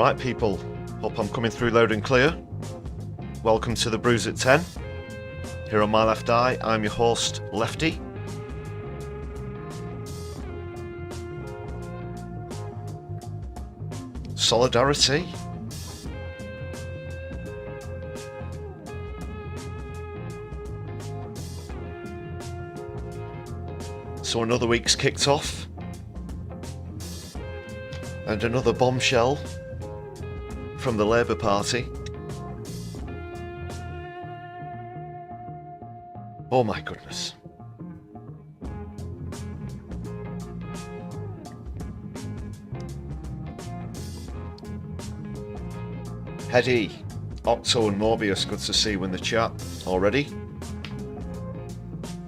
Alright people, hope I'm coming through loud and clear. Welcome to the Brews at 10. Here on my left eye, I'm your host, Lefty. Solidari-Tea. So another week's kicked off. And another bombshell from the Labour Party. Oh my goodness. Hedy, Octo and Morbius, good to see you in the chat already.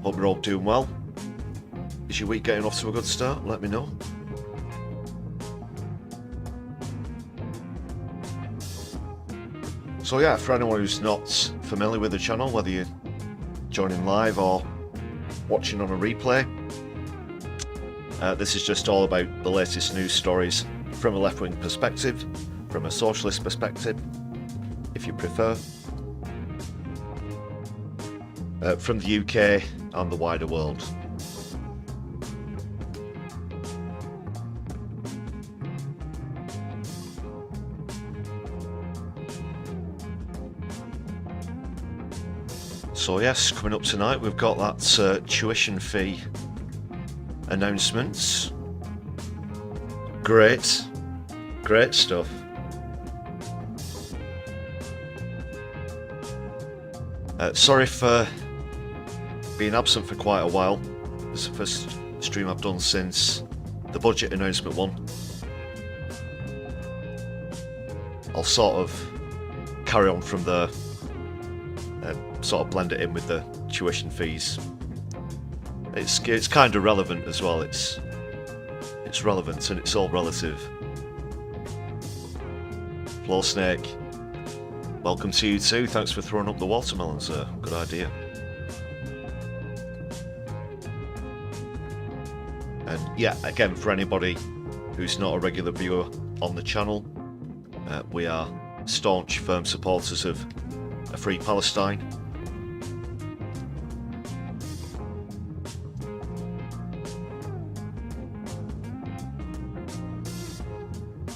Hope you're all doing well. Is your week getting off to a good start? Let me know. So yeah, for anyone who's not familiar with the channel, whether you're joining live or watching on a replay, this is just all about the latest news stories from a left-wing perspective, from a socialist perspective, if you prefer, from the UK and the wider world. So yes, coming up tonight we've got that tuition fee announcements. Great stuff. Sorry for being absent for quite a while. It's the first stream I've done since the budget announcement one. I'll sort of carry on from there. Sort of blend it in with the tuition fees. It's kind of relevant as well. It's relevant and it's all relative. Floor Snake, welcome to you too. Thanks for throwing up the watermelons there. Good idea. And yeah, again, for anybody who's not a regular viewer on the channel, we are staunch, firm supporters of a free Palestine.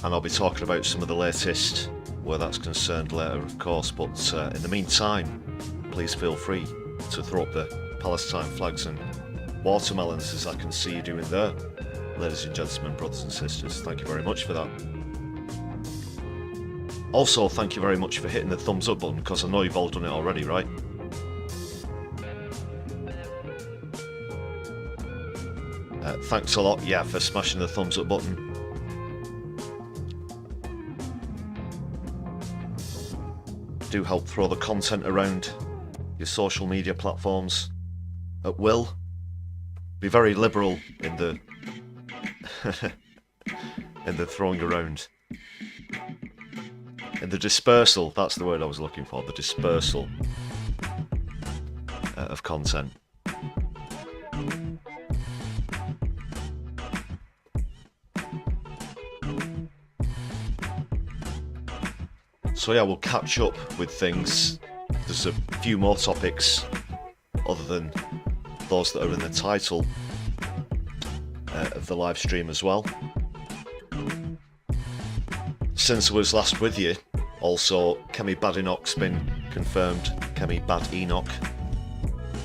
And I'll be talking about some of the latest where that's concerned later, of course, but in the meantime, please feel free to throw up the Palestine flags and watermelons, as I can see you doing there. Ladies and gentlemen, brothers and sisters, thank you very much for that. Also, thank you very much for hitting the thumbs up button, because I know you've all done it already, right? Thanks a lot, yeah, for smashing the thumbs up button. Do help throw the content around your social media platforms at will. Be very liberal in the in the throwing around. In the dispersal, that's the word I was looking for, the dispersal of content. So yeah, we'll catch up with things. There's a few more topics other than those that are in the title of the live stream as well. Since I was last with you, also Kemi Badenoch's been confirmed. Kemi Bad Enoch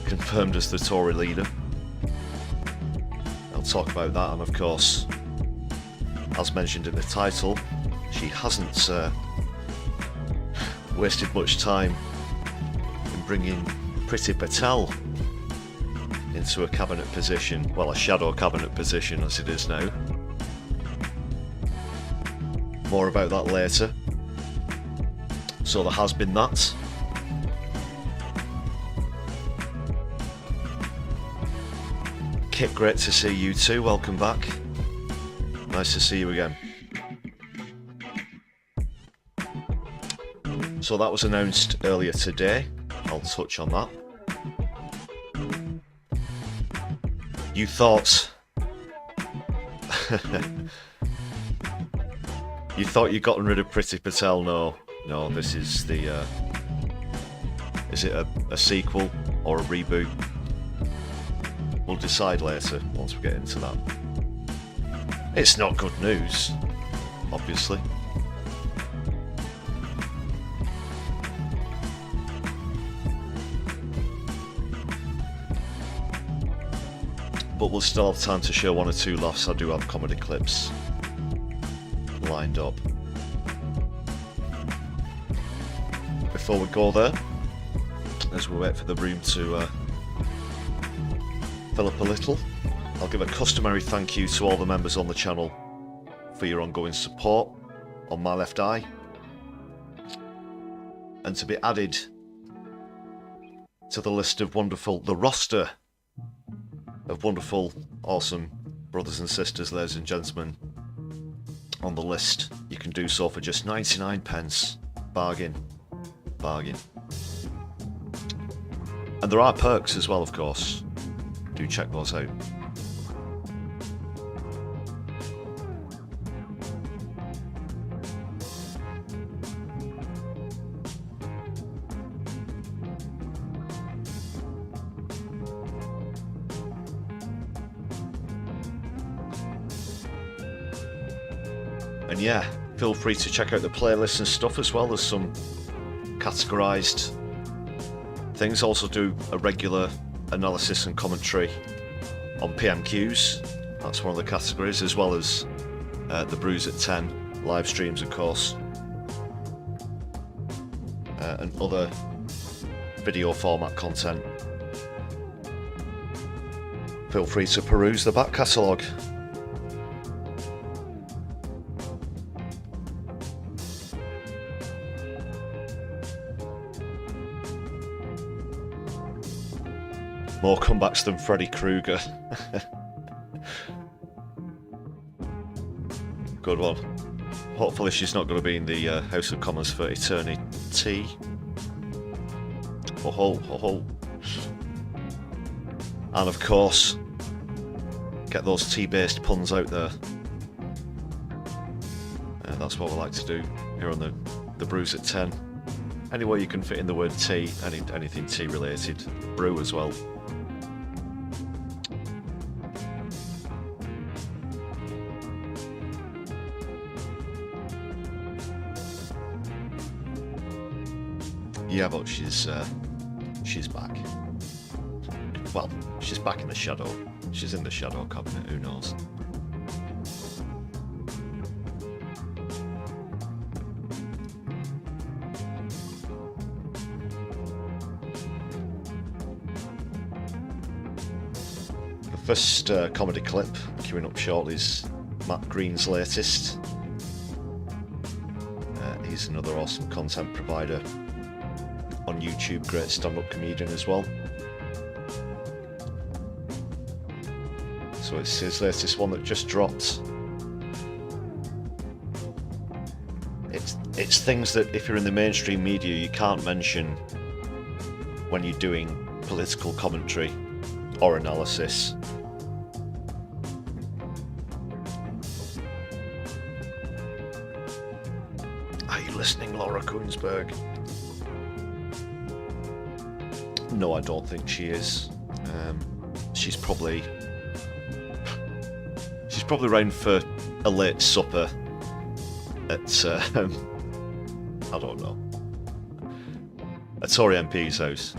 confirmed as the Tory leader. I'll talk about that, and of course, as mentioned in the title, she hasn't wasted much time in bringing Priti Patel into a cabinet position, well, a shadow cabinet position as it is now. More about that later. So there has been that. Kit, great to see you too, welcome back. Nice to see you again. So that was announced earlier today. I'll touch on that. You thought You thought you'd gotten rid of Priti Patel? No. No, this is the... is it a sequel or a reboot? We'll decide later, once we get into that. It's not good news, obviously. But we'll still have time to show one or two laughs. I do have comedy clips lined up. Before we go there, as we wait for the room to fill up a little, I'll give a customary thank you to all the members on the channel for your ongoing support on my left eye. And to be added to the list of the roster of wonderful, awesome brothers and sisters, ladies and gentlemen, on the list. You can do so for just 99 pence. Bargain. Bargain. And there are perks as well, of course. Do check those out. And yeah, feel free to check out the playlists and stuff as well. There's some categorised things. Also do a regular analysis and commentary on PMQs. That's one of the categories, as well as the Brews at 10 live streams, of course, and other video format content. Feel free to peruse the back catalogue. More comebacks than Freddy Krueger. Good one. Hopefully she's not going to be in the House of Commons for eternity. Ho ho ho ho. And of course, get those tea-based puns out there. That's what we like to do here on the Brews at 10. Anywhere you can fit in the word tea, anything tea related. Brew as well. Yeah, but she's back. Well, she's back in the shadow. She's in the shadow cabinet, who knows? The first comedy clip queuing up shortly is Matt Green's latest. He's another awesome content provider on YouTube, great stand-up comedian as well. So it's his latest one that just dropped. It's things that if you're in the mainstream media you can't mention when you're doing political commentary or analysis. Are you listening, Laura Koonsberg? No, I don't think she is. She's probably round for a late supper at I don't know, a Tory MP's house.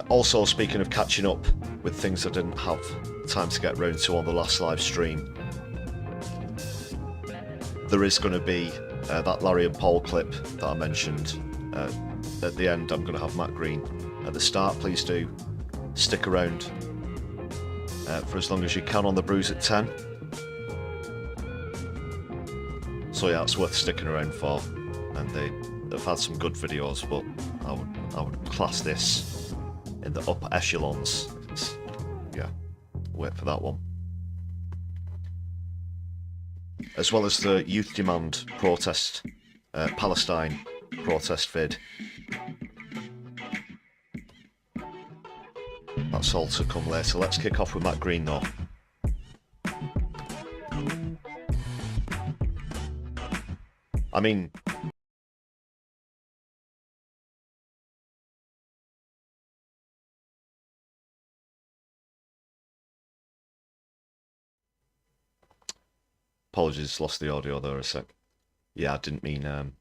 Also, speaking of catching up with things I didn't have time to get round to on the last live stream, there is going to be that Larry and Paul clip that I mentioned. At the end, I'm going to have Matt Green. At the start, please do stick around for as long as you can on the Brews at 10. So yeah, it's worth sticking around for. And they've had some good videos, but I would class this in the upper echelons. Yeah, wait for that one. as well as the Youth Demand protest, Palestine protest vid. That's all to come later. Let's kick off with Matt Green though. I mean, apologies, lost the audio there a sec. Yeah, I didn't mean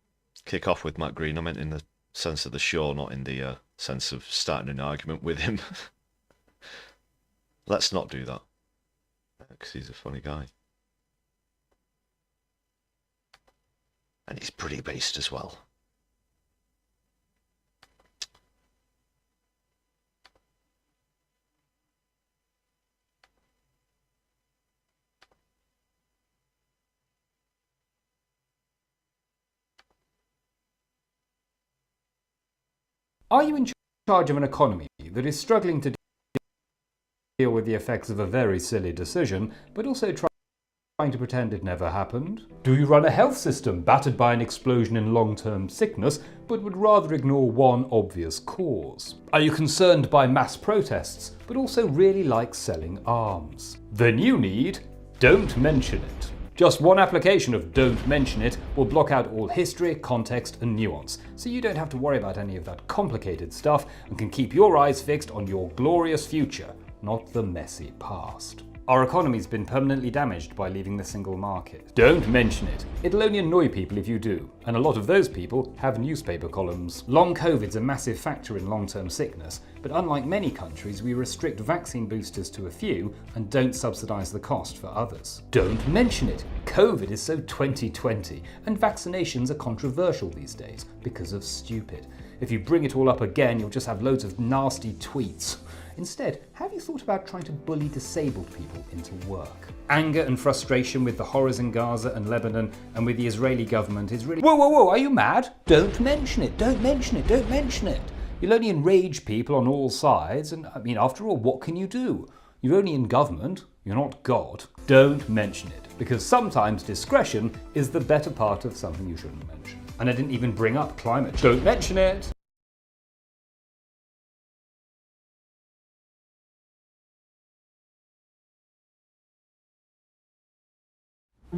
kick off with Matt Green. I meant in the sense of the show, not in the sense of starting an argument with him. Let's not do that, because he's a funny guy. And he's pretty based as well. Are you in charge of an economy that is struggling to deal with the effects of a very silly decision, but also trying to pretend it never happened? Do you run a health system battered by an explosion in long-term sickness, but would rather ignore one obvious cause? Are you concerned by mass protests, but also really like selling arms? Then you need Don't Mention It. Just one application of Don't Mention It will block out all history, context and nuance, so you don't have to worry about any of that complicated stuff and can keep your eyes fixed on your glorious future, not the messy past. Our economy's been permanently damaged by leaving the single market. Don't mention it. It'll only annoy people if you do, and a lot of those people have newspaper columns. Long COVID's a massive factor in long-term sickness, but unlike many countries, we restrict vaccine boosters to a few and don't subsidise the cost for others. Don't mention it. COVID is so 2020, and vaccinations are controversial these days because of stupid. If you bring it all up again, you'll just have loads of nasty tweets. Instead, have you thought about trying to bully disabled people into work? Anger and frustration with the horrors in Gaza and Lebanon and with the Israeli government is really— Whoa, are you mad? Don't mention it, don't mention it, don't mention it. You'll only enrage people on all sides, and I mean, after all, what can you do? You're only in government, you're not God. Don't mention it, because sometimes discretion is the better part of something you shouldn't mention. And I didn't even bring up climate change. Don't mention it.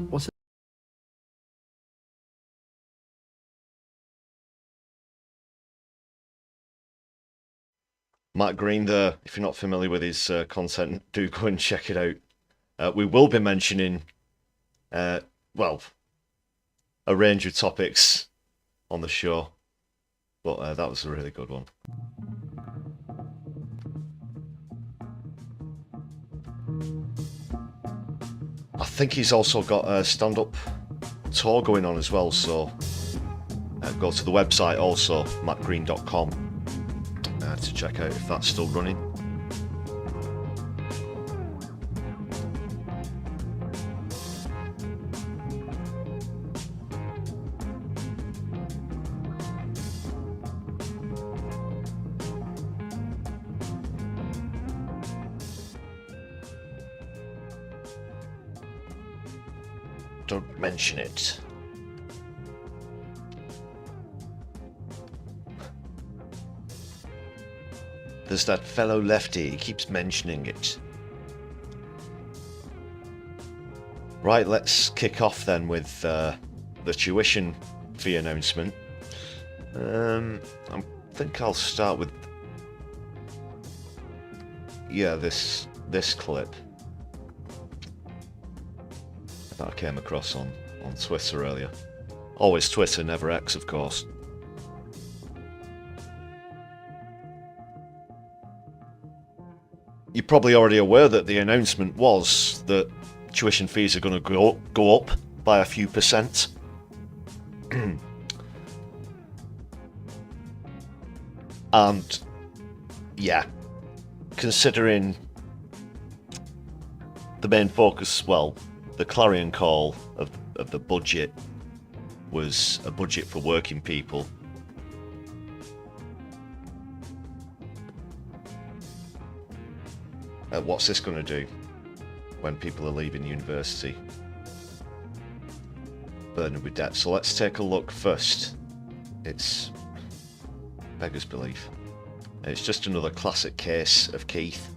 What's it? Matt Green there, if you're not familiar with his content, do go and check it out. We will be mentioning, well, a range of topics on the show, but that was a really good one. I think he's also got a stand-up tour going on as well, so go to the website also, mattgreen.com, to check out if that's still running. Don't mention it. There's that fellow Lefty, he keeps mentioning it. Right, let's kick off then with the tuition fee announcement. I think I'll start with this clip that I came across on Twitter earlier. Always Twitter, never X, of course. You're probably already aware that the announcement was that tuition fees are going to go up by a few percent. And yeah, considering the main focus, well, the clarion call of the budget was a budget for working people. What's this going to do when people are leaving university? burdened with debt. So let's take a look first. It's beggar's belief. It's just another classic case of Keith.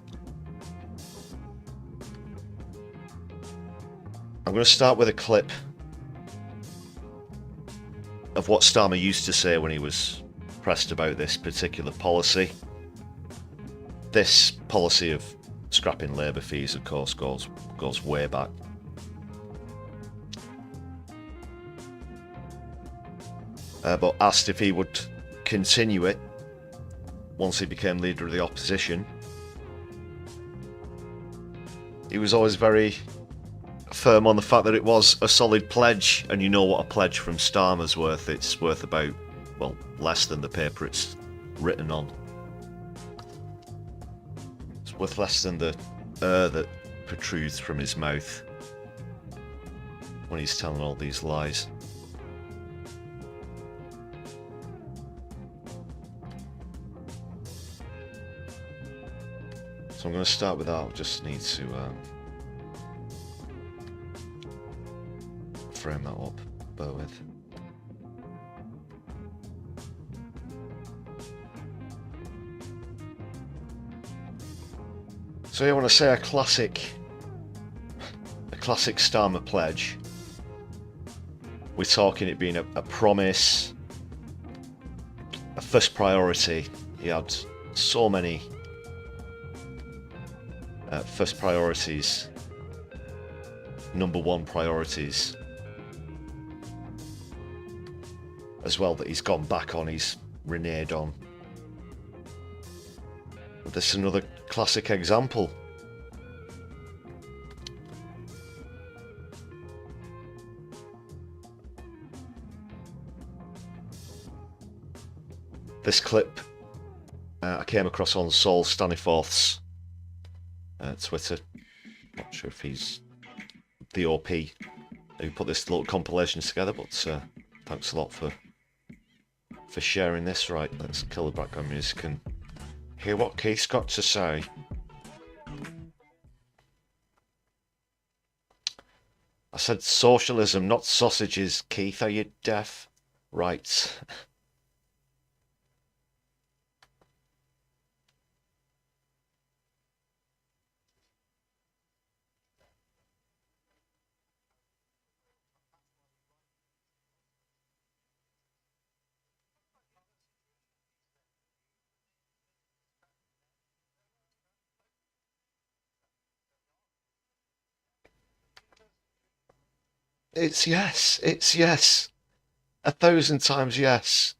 I'm going to start with a clip of what Starmer used to say when he was pressed about this particular policy. This policy of scrapping labour fees, of course, goes way back. But asked if he would continue it once he became leader of the opposition, he was always very firm on the fact that it was a solid pledge, and you know what a pledge from Starmer's worth. It's worth about, well, less than the paper it's written on. It's worth less than the that protrudes from his mouth when he's telling all these lies. So I'm going to start with that. I just need to frame that up. Bear with. So you want to say a classic Starmer pledge. We're talking it being a promise, a first priority. He had so many first priorities, number one priorities as well, that he's gone back on, he's reneged on. This is another classic example. This clip I came across on Saul Staniforth's Twitter. Not sure if he's the OP who put this little compilation together, but thanks a lot for sharing this. Right, let's kill the background music and hear what Keith's got to say. I said socialism, not sausages. Keith, are you deaf? Right. It's yes. It's yes. 1,000 times yes.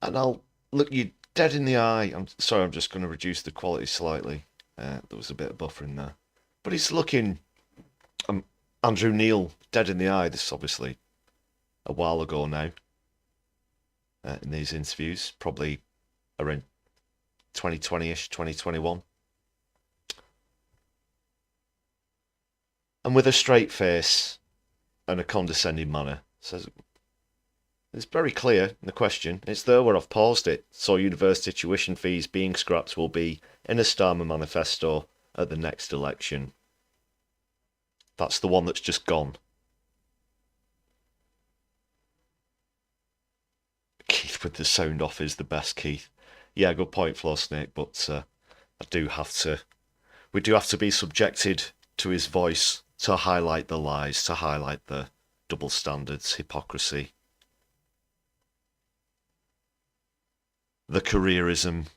And I'll look you dead in the eye. I'm sorry, I'm just going to reduce the quality slightly. There was a bit of buffering there. But he's looking Andrew Neil dead in the eye. This is obviously a while ago now. In these interviews, probably around 2020-ish, 2021. And with a straight face and a condescending manner, says, it's very clear in the question. It's there where I've paused it. So university tuition fees being scrapped will be in a Starmer manifesto at the next election. That's the one that's just gone. Keith with the sound off is the best, Keith. Yeah, good point, Floor Snake, but we do have to be subjected to his voice to highlight the lies, to highlight the double standards, hypocrisy, the careerism.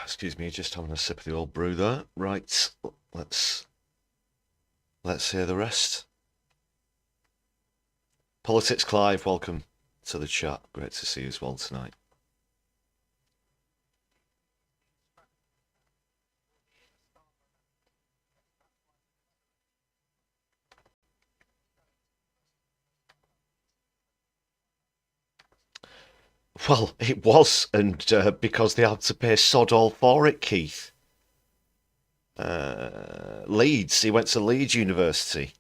Excuse me, just having a sip of the old brew there. Right, let's hear the rest. Politics Clive, welcome to the chat. Great to see you as well tonight. Well, it was, and because they had to pay sod all for it, Keith. Leeds, he went to Leeds University,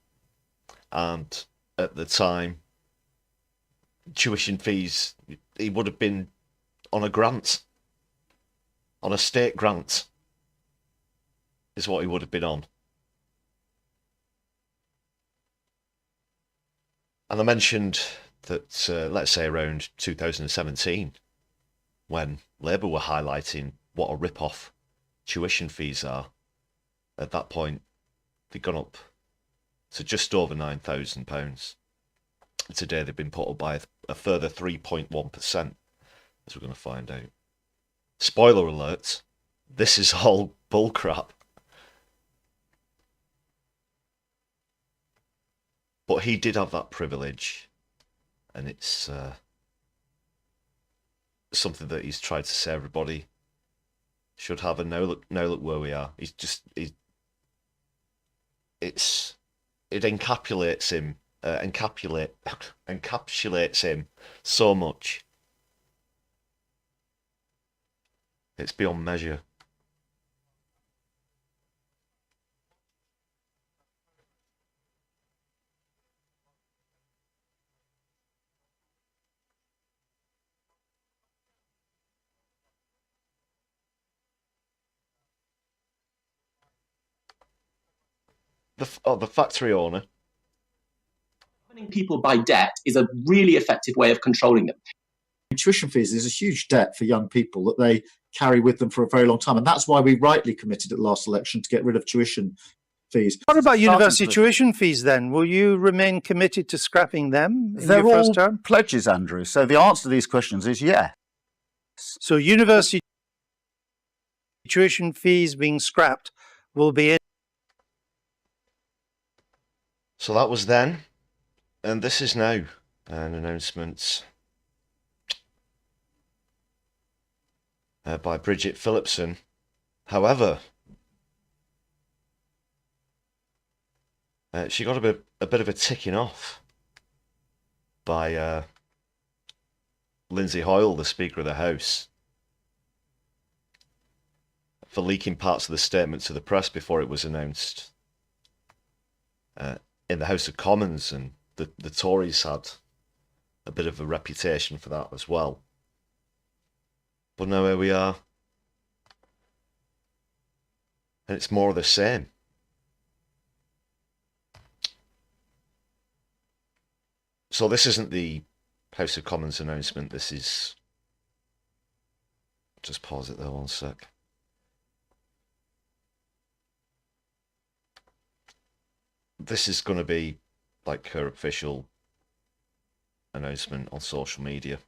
and at the time, tuition fees, he would have been on a grant, on a state grant. is what he would have been on. And I mentioned that, let's say around 2017, when Labour were highlighting what a rip-off tuition fees are, at that point, they'd gone up to just over £9,000. Today they've been put up by a further 3.1%, as we're going to find out. Spoiler alert, this is all bullcrap. But he did have that privilege, and it's something that he's tried to say everybody should have. And now look where we are. It encapsulates him, encapsulates him so much. It's beyond measure. The factory owner. People by debt is a really effective way of controlling them. Tuition fees is a huge debt for young people that they carry with them for a very long time. And that's why we rightly committed at last election to get rid of tuition fees. What about university tuition fees then? Will you remain committed to scrapping them in They're your first all term? pledges, Andrew. So the answer to these questions is yes. So university tuition fees being scrapped will be in. So that was then, and this is now an announcement by Bridget Phillipson. However, she got a bit of a ticking off by Lindsay Hoyle, the Speaker of the House, for leaking parts of the statement to the press before it was announced in the House of Commons, and the Tories had a bit of a reputation for that as well. But now here we are, and it's more of the same. So this isn't the House of Commons announcement, this is... Just pause it there one sec. This is going to be like her official announcement on social media.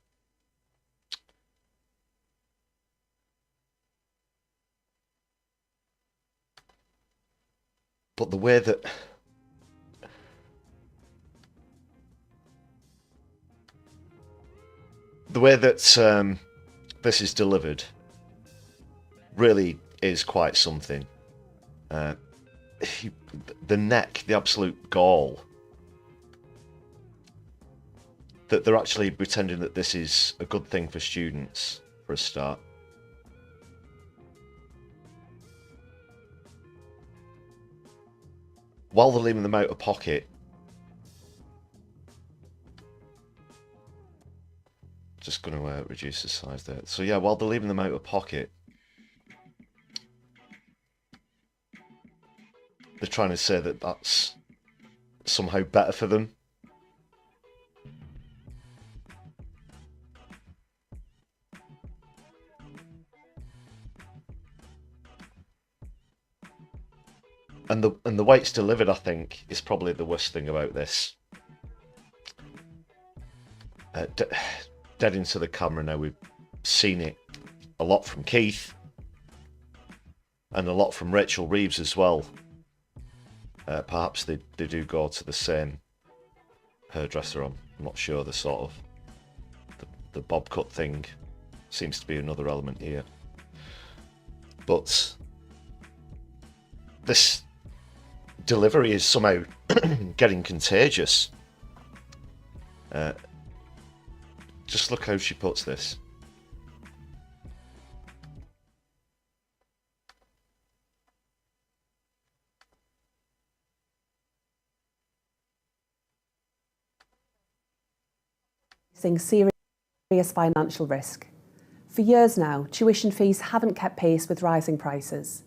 But the way that this is delivered really is quite something. The absolute gall that they're actually pretending that this is a good thing for students, for a start. While they're leaving them out of pocket, just going to reduce the size there. So yeah, while they're leaving them out of pocket, they're trying to say that that's somehow better for them. And the way it's delivered, I think, is probably the worst thing about this. Dead into the camera now. We've seen it a lot from Keith, and a lot from Rachel Reeves as well. Perhaps they do go to the same hairdresser. I'm not sure. The sort of the bob cut thing seems to be another element here. But this delivery is somehow getting contagious. Just look how she puts this. Serious financial risk. For years now, tuition fees haven't kept pace with rising prices.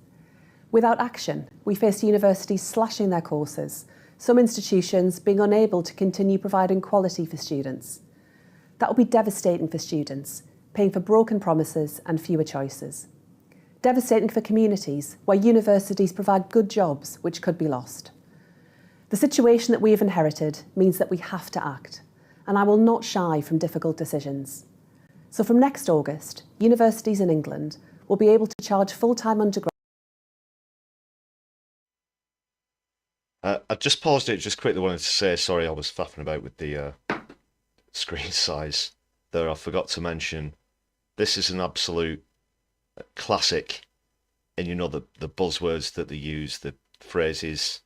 Without action, we face universities slashing their courses, some institutions being unable to continue providing quality for students. That will be devastating for students, paying for broken promises and fewer choices. Devastating for communities where universities provide good jobs which could be lost. The situation that we have inherited means that we have to act, and I will not shy from difficult decisions. So from next August, universities in England will be able to charge full-time undergraduates. I just paused it just quickly, wanted to say, sorry, I was faffing about with the screen size there. I forgot to mention, this is an absolute classic, and you know the buzzwords that they use, the phrases,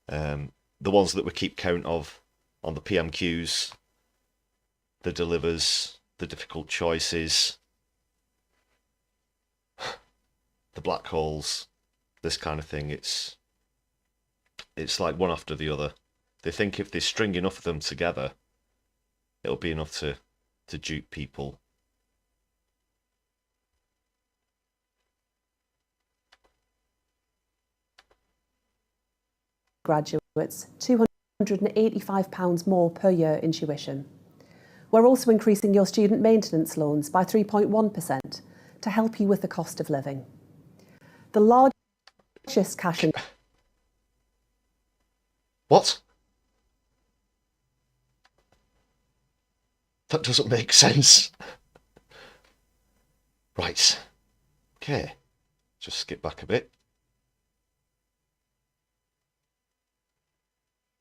the ones that we keep count of on the PMQs, the delivers, the difficult choices, the black holes, this kind of thing. It's like one after the other. They think if they string enough of them together, it'll be enough to dupe people. Graduates £285 more per year in tuition. We're also increasing your student maintenance loans by 3.1% to help you with the cost of living. The largest cash in... What? That doesn't make sense. Right. Okay. Just skip back a bit.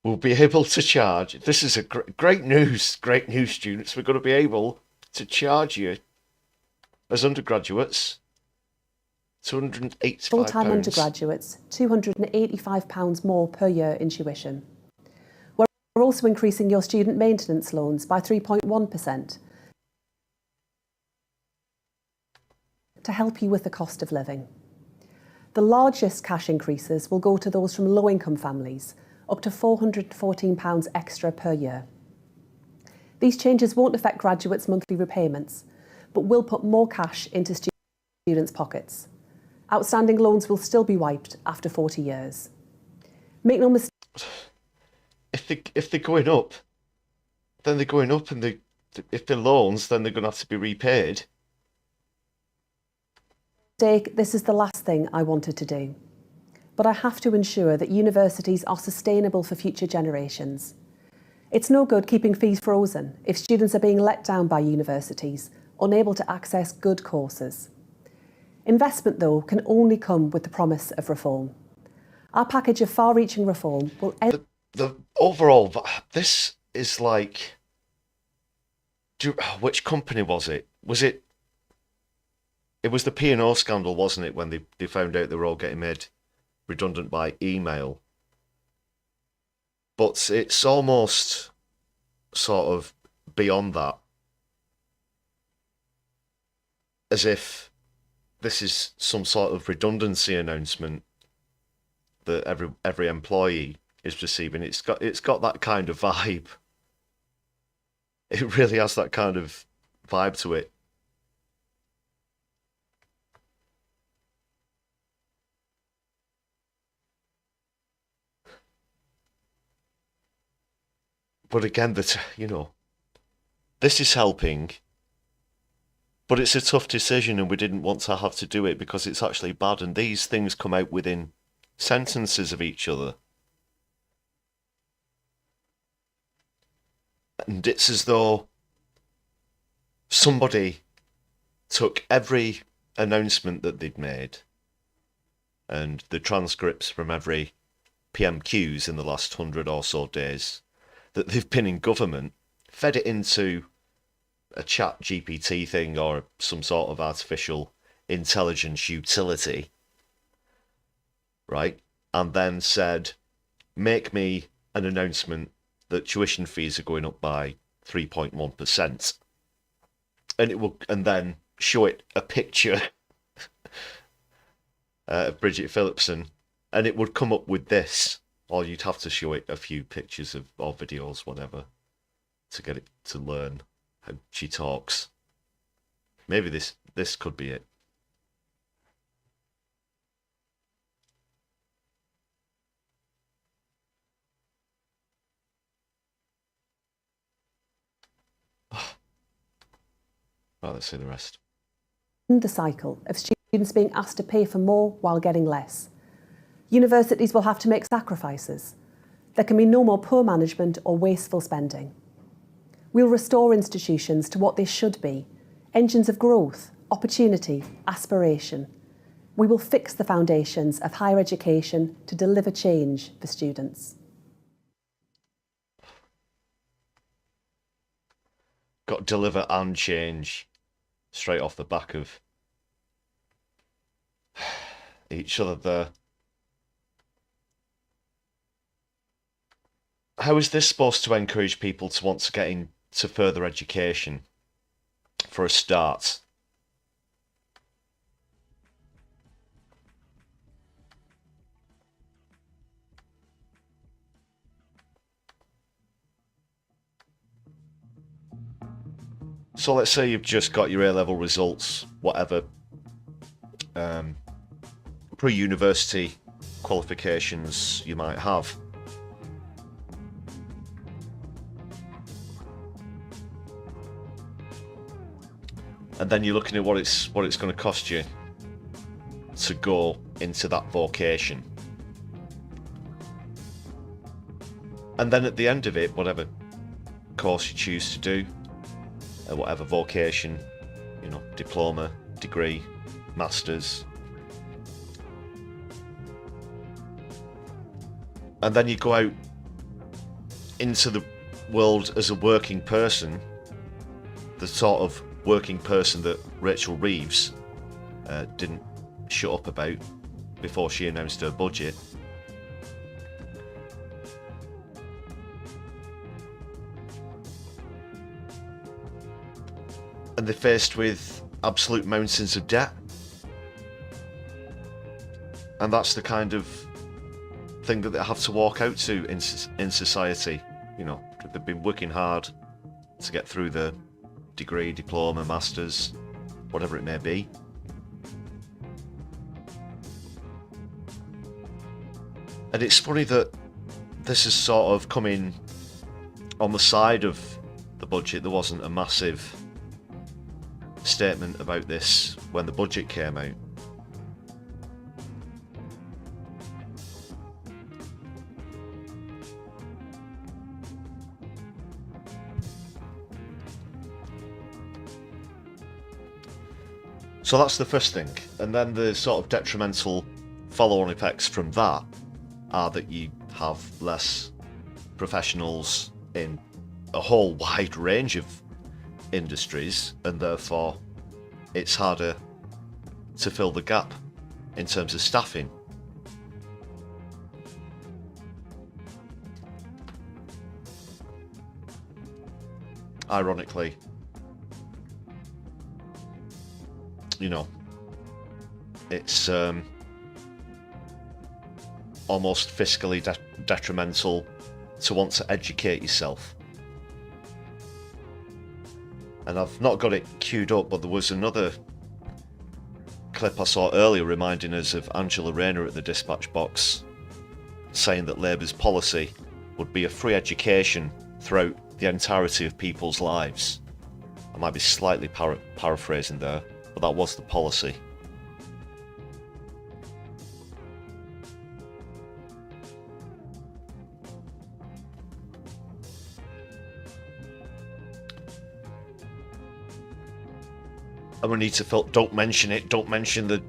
We'll be able to charge. This is a great news, students. We're going to be able to charge you as undergraduates £285. Full-time undergraduates, £285 more per year in tuition. We're also increasing your student maintenance loans by 3.1% to help you with the cost of living. The largest cash increases will go to those from low-income families, up to £414 extra per year. These changes won't affect graduates' monthly repayments, but will put more cash into students' pockets. Outstanding loans will still be wiped after 40 years. Make no mistake. If they're going up, then they're going up, and if they're loans, then they're going to have to be repaid. This is the last thing I wanted to do. But I have to ensure that universities are sustainable for future generations. It's no good keeping fees frozen if students are being let down by universities, unable to access good courses. Investment, though, can only come with the promise of reform. Our package of far-reaching reform will end... The overall, this is like... which company was it? It was the P&O scandal, wasn't it, when they found out they were all getting made redundant by email. But it's almost sort of beyond that. As if this is some sort of redundancy announcement that every employee is receiving. It's got that kind of vibe. It really has that kind of vibe to it. But again, this is helping, but it's a tough decision, and we didn't want to have to do it because it's actually bad, and these things come out within sentences of each other. And it's as though somebody took every announcement that they'd made and the transcripts from every PMQs in the last 100 or so days that they've been in government, fed it into a chat GPT thing or some sort of artificial intelligence utility, right? And then said, make me an announcement that tuition fees are going up by 3.1%. And then show it a picture of Bridget Phillipson, and it would come up with this. Or you'd have to show it a few pictures or videos, whatever, to get it to learn how she talks. Maybe this could be it. Right, let's see the rest. The cycle of students being asked to pay for more while getting less. Universities will have to make sacrifices. There can be no more poor management or wasteful spending. We'll restore institutions to what they should be, engines of growth, opportunity, aspiration. We will fix the foundations of higher education to deliver change for students. Got deliver and change straight off the back of each other there. How is this supposed to encourage people to want to get into further education for a start? So let's say you've just got your A-level results, whatever pre-university qualifications you might have. And then you're looking at what it's going to cost you to go into that vocation. And then at the end of it, whatever course you choose to do, whatever vocation, you know, diploma, degree, masters. And then you go out into the world as a working person, the sort of working person that Rachel Reeves didn't shut up about before she announced her budget. And they're faced with absolute mountains of debt. And that's the kind of thing that they have to walk out to in society. You know, they've been working hard to get through the degree, diploma, masters, whatever it may be. And it's funny that this is sort of coming on the side of the budget. There wasn't a massive statement about this when the budget came out. So that's the first thing. And then the sort of detrimental follow-on effects from that are that you have less professionals in a whole wide range of industries, and therefore it's harder to fill the gap in terms of staffing. Ironically, you know, it's almost fiscally detrimental to want to educate yourself. And I've not got it queued up, but there was another clip I saw earlier reminding us of Angela Rayner at the Dispatch box saying that Labour's policy would be a free education throughout the entirety of people's lives. I might be slightly paraphrasing there, but that was the policy. And we need to feel, don't mention it, don't mention the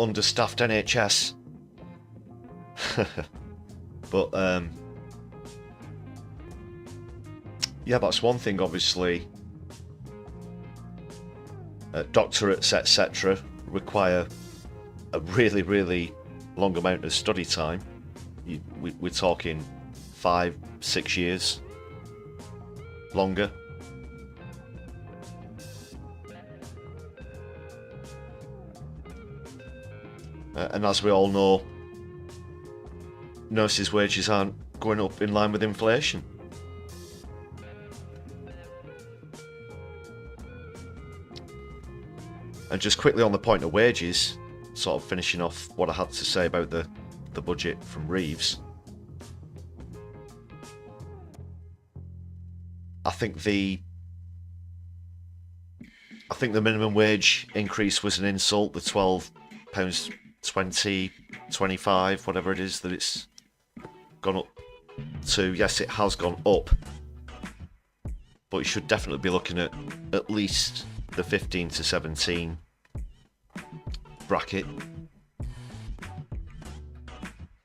understaffed NHS. But yeah, that's one thing. Obviously doctorates etc. require a really long amount of study time. We're talking 5-6 years longer. And as we all know, nurses' wages aren't going up in line with inflation. And just quickly on the point of wages, sort of finishing off what I had to say about the budget from Reeves. I think think the minimum wage increase was an insult. The £12.20, 25, whatever it is that it's gone up to. Yes, it has gone up, but you should definitely be looking at least the 15 to 17 bracket.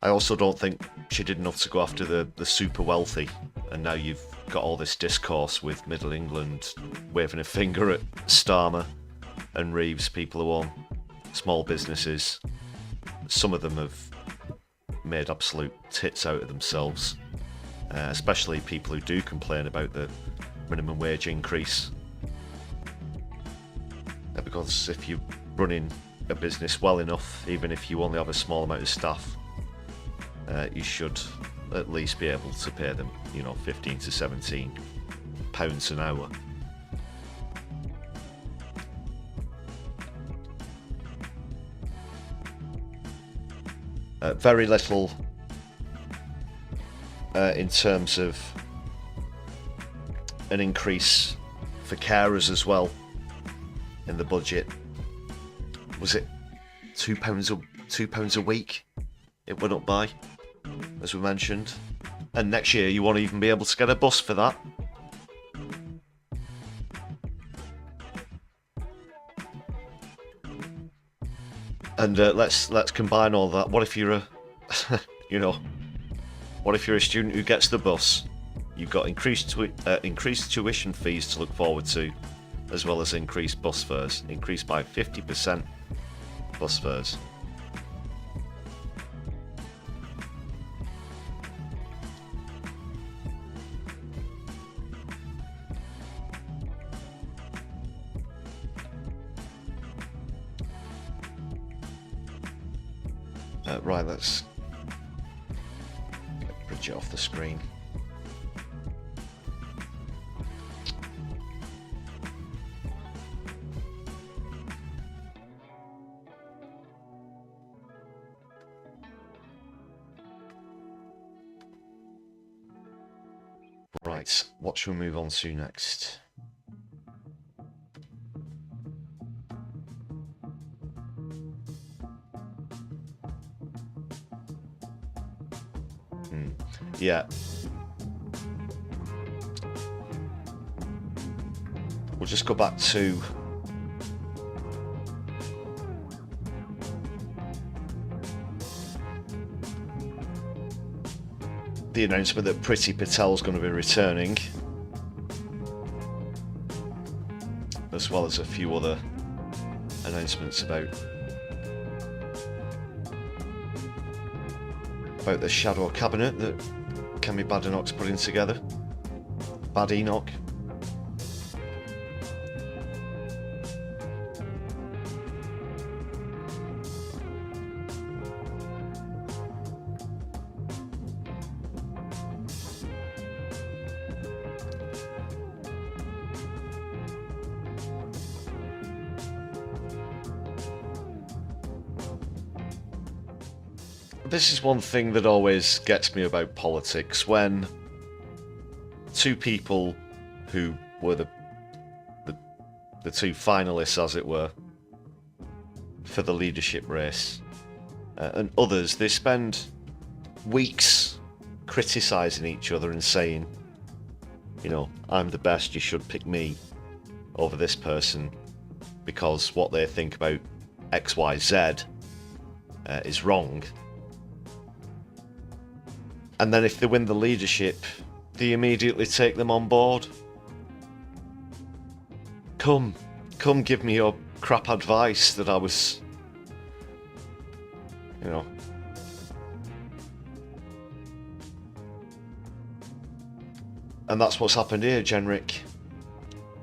I also don't think she did enough to go after the super wealthy, and now you've got all this discourse with Middle England waving a finger at Starmer and Reeves, people who own small businesses. Some of them have made absolute tits out of themselves, especially people who do complain about the minimum wage increase. Because if you're running a business well enough, even if you only have a small amount of staff, you should at least be able to pay them, 15 to 17 pounds an hour. Very little in terms of an increase for carers as well in the budget. Was it £2 a week it went up by, as we mentioned? And next year you won't even be able to get a bus for that. And let's combine all that. What if you're a what if you're a student who gets the bus? You've got increased tuition fees to look forward to, as well as increased bus fares, increased by 50% bus fares. Right, let's get Bridget off the screen. Right, what should we move on to next? Yeah. We'll just go back to the announcement that Priti Patel is going to be returning, as well as a few other announcements about the shadow cabinet that Kemi Badenoch's putting together. Badenoch. This is one thing that always gets me about politics, when two people who were the two finalists, as it were, for the leadership race, and others, they spend weeks criticising each other and saying, I'm the best, you should pick me over this person, because what they think about XYZ is wrong. And then if they win the leadership, they immediately take them on board. Come give me your crap advice that I was, And that's what's happened here. Jenrick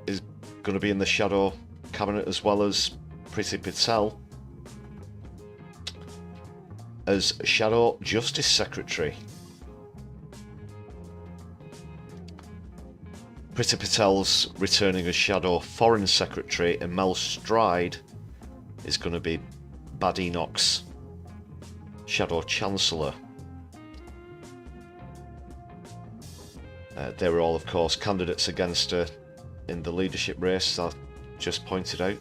is going to be in the shadow cabinet, as well as Priti Patel as Shadow Justice Secretary. Priti Patel's returning as Shadow Foreign Secretary, and Mel Stride is going to be Badenoch's Shadow Chancellor. They were all, of course, candidates against her in the leadership race. I just pointed out.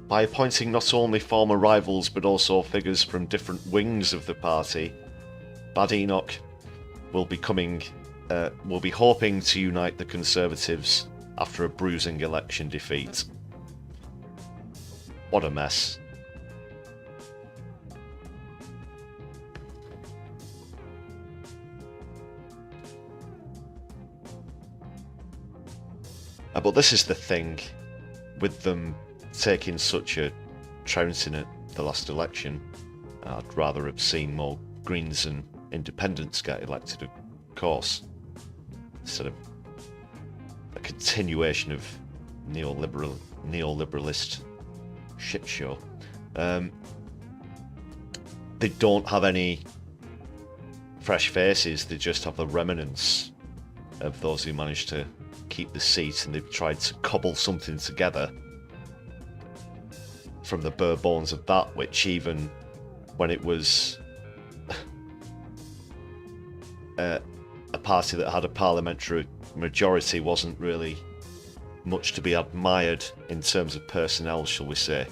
By appointing not only former rivals but also figures from different wings of the party, Bad Enoch will be hoping to unite the Conservatives after a bruising election defeat. What a mess. But this is the thing with them taking such a trouncing at the last election. I'd rather have seen more Greens and Independents get elected, of course, instead of a continuation of neoliberalist shit show. They don't have any fresh faces, they just have the remnants of those who managed to keep the seat, and they've tried to cobble something together from the bare bones of that, which even when it was a party that had a parliamentary majority wasn't really much to be admired in terms of personnel, shall we say.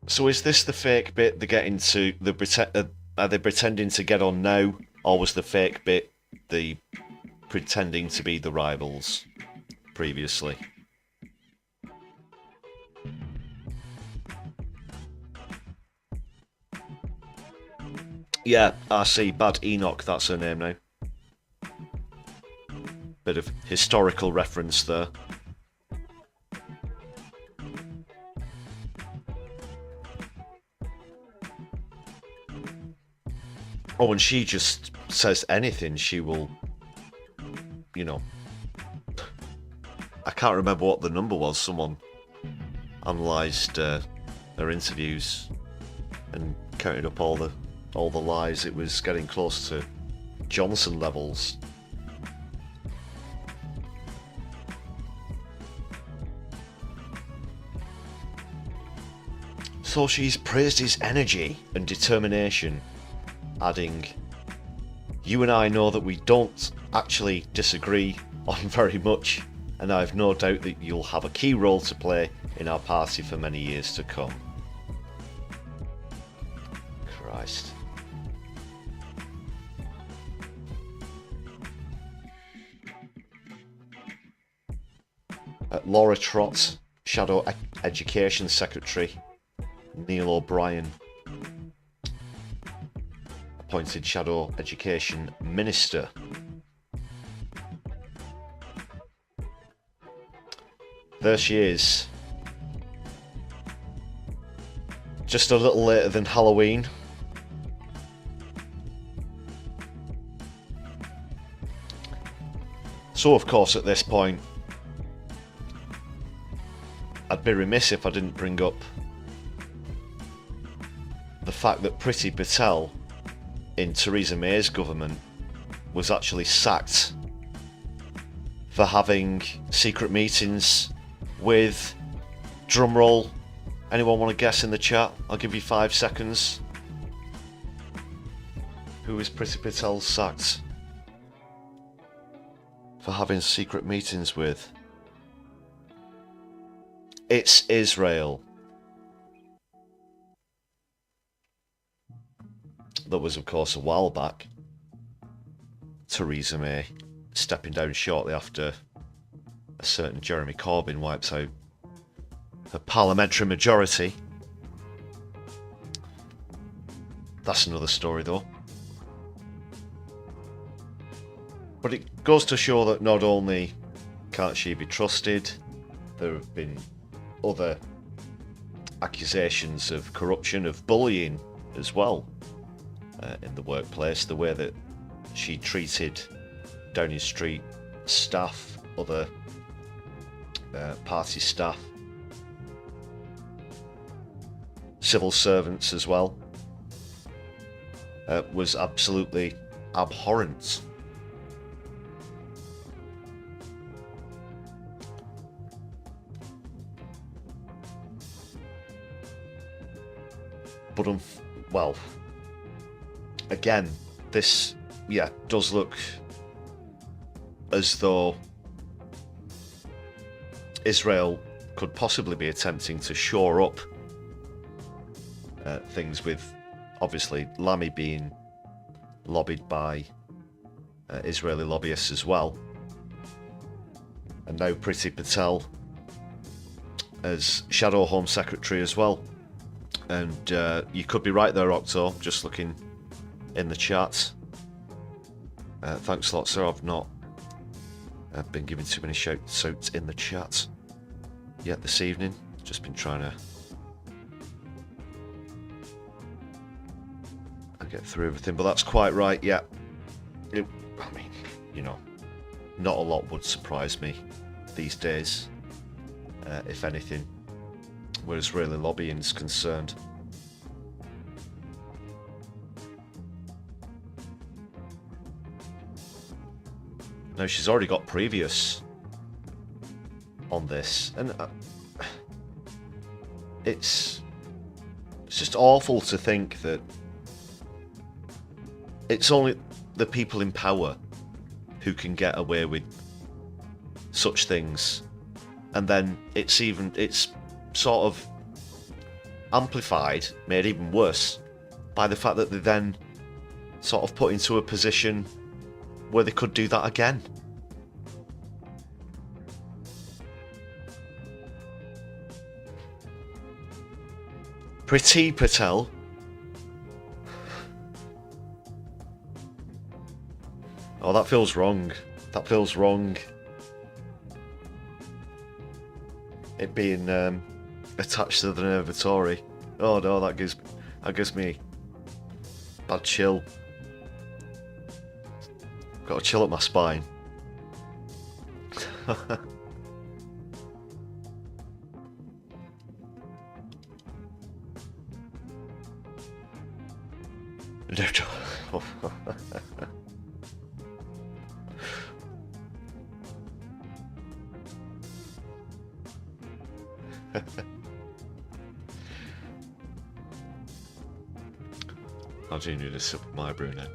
So is this the fake bit they're getting to? Are they pretending to get on now, or was the fake bit the pretending to be the rivals previously? Yeah, I see. Bad Enoch, that's her name now. Bit of historical reference there. Oh, and she just says anything, she will, you know. I can't remember what the number was. Someone analysed her interviews and counted up all the lies. It was getting close to Johnson levels. So she's praised his energy and determination, adding, "You and I know that we don't actually disagree on very much, and I have no doubt that you'll have a key role to play in our party for many years to come." Christ. Laura Trott, Shadow Education Secretary. Neil O'Brien, appointed Shadow Education Minister. There she is. Just a little later than Halloween. So, of course, at this point, I'd be remiss if I didn't bring up the fact that Priti Patel in Theresa May's government was actually sacked for having secret meetings with, drumroll, anyone want to guess in the chat? I'll give you 5 seconds. Who is Priti Patel sacked for having secret meetings with? It's Israel. That was, of course, a while back. Theresa May stepping down shortly after a certain Jeremy Corbyn wipes out her parliamentary majority. That's another story, though. But it goes to show that not only can't she be trusted, there have been other accusations of corruption, of bullying as well. In the workplace, the way that she treated Downing Street staff, other party staff, civil servants as well, was absolutely abhorrent. But well, again, this does look as though Israel could possibly be attempting to shore up things, with obviously Lamy being lobbied by Israeli lobbyists as well, and now Priti Patel as Shadow Home Secretary as well. And you could be right there, Octo, just looking in the chat. Thanks a lot, sir. I've not been given too many shout-outs in the chat yet this evening. Just been trying to get through everything, but that's quite right. Yeah, I mean, you know, not a lot would surprise me these days, if anything, where Israeli lobbying is concerned. Now, she's already got previous on this, and it's just awful to think that it's only the people in power who can get away with such things, and then it's sort of amplified, made even worse by the fact that they're then sort of put into a position where they could do that again. Priti Patel. Oh, that feels wrong. That feels wrong. It being attached to the Nervatory. Oh no, that gives me bad chill. Got a chill up my spine. How do you need to sip my brew now?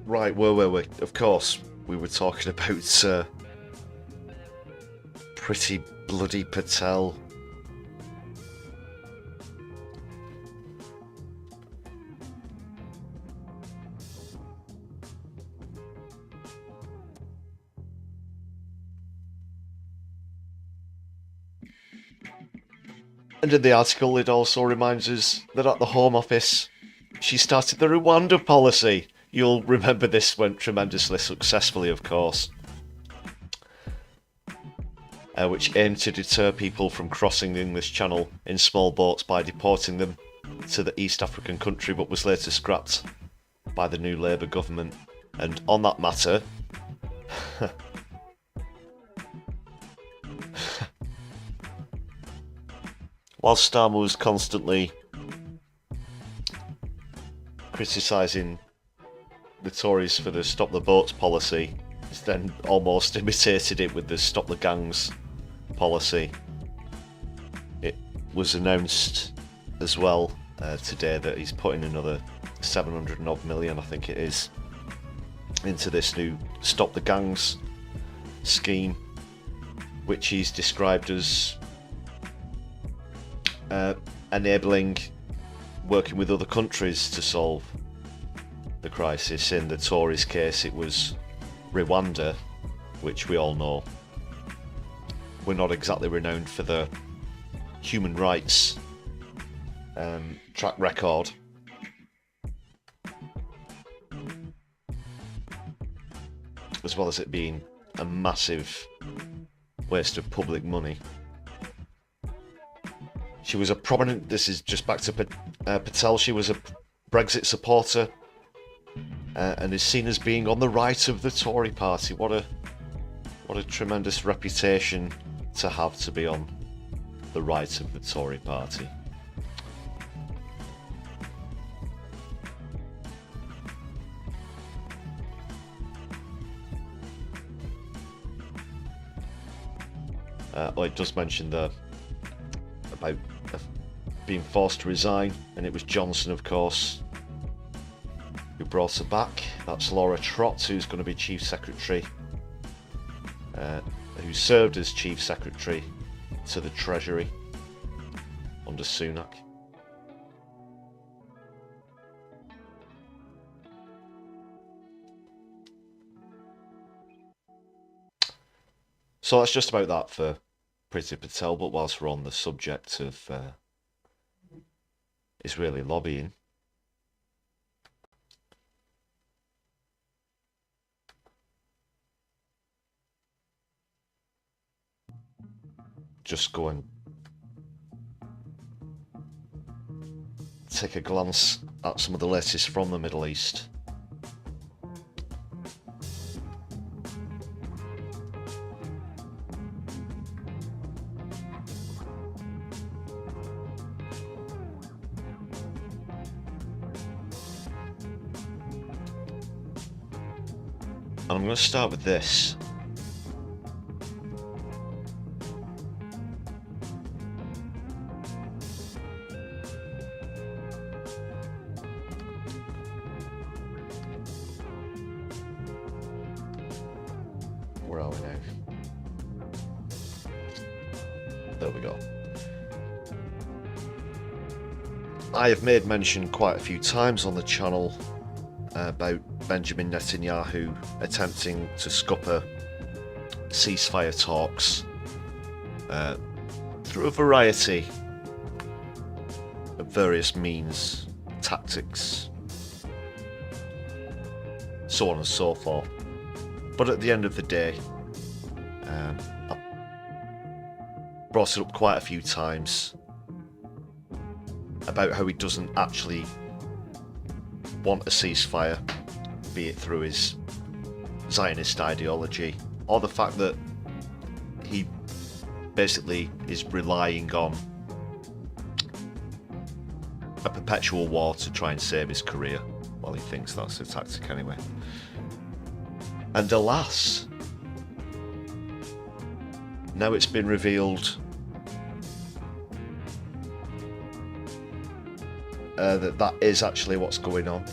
Right, where were we? Of course, we were talking about Priti bloody Patel. And in the article, it also reminds us that at the Home Office, she started the Rwanda policy. You'll remember this went tremendously successfully, of course, which aimed to deter people from crossing the English Channel in small boats by deporting them to the East African country, but was later scrapped by the new Labour government. And on that matter, while Starmer was constantly criticising the Tories for the Stop the Boats policy, he's then almost imitated it with the Stop the Gangs policy. It was announced as well today that he's putting another 700 odd million, I think it is, into this new Stop the Gangs scheme, which he's described as enabling working with other countries to solve the crisis. In the Tories' case, it was Rwanda, which we all know we're not exactly renowned for their human rights track record. As well as it being a massive waste of public money. She was a prominent, this is just back to Patel, she was a Brexit supporter and is seen as being on the right of the Tory party. What a tremendous reputation to have, to be on the right of the Tory party. It does mention about being forced to resign, and it was Johnson, of course, who brought her back. That's Laura Trott, who's going to be Chief Secretary, who served as Chief Secretary to the Treasury under Sunak. So that's just about that for Priti Patel, but whilst we're on the subject of Israeli lobbying, just go and take a glance at some of the latest from the Middle East. And I'm going to start with this. Where are we now? There we go. I have made mention quite a few times on the channel about Benjamin Netanyahu attempting to scupper ceasefire talks through a variety of various means, tactics, so on and so forth. But at the end of the day, I brought it up quite a few times about how he doesn't actually want a ceasefire, be it through his Zionist ideology or the fact that he basically is relying on a perpetual war to try and save his career. Well, he thinks that's a tactic anyway. And alas, now it's been revealed that is actually what's going on.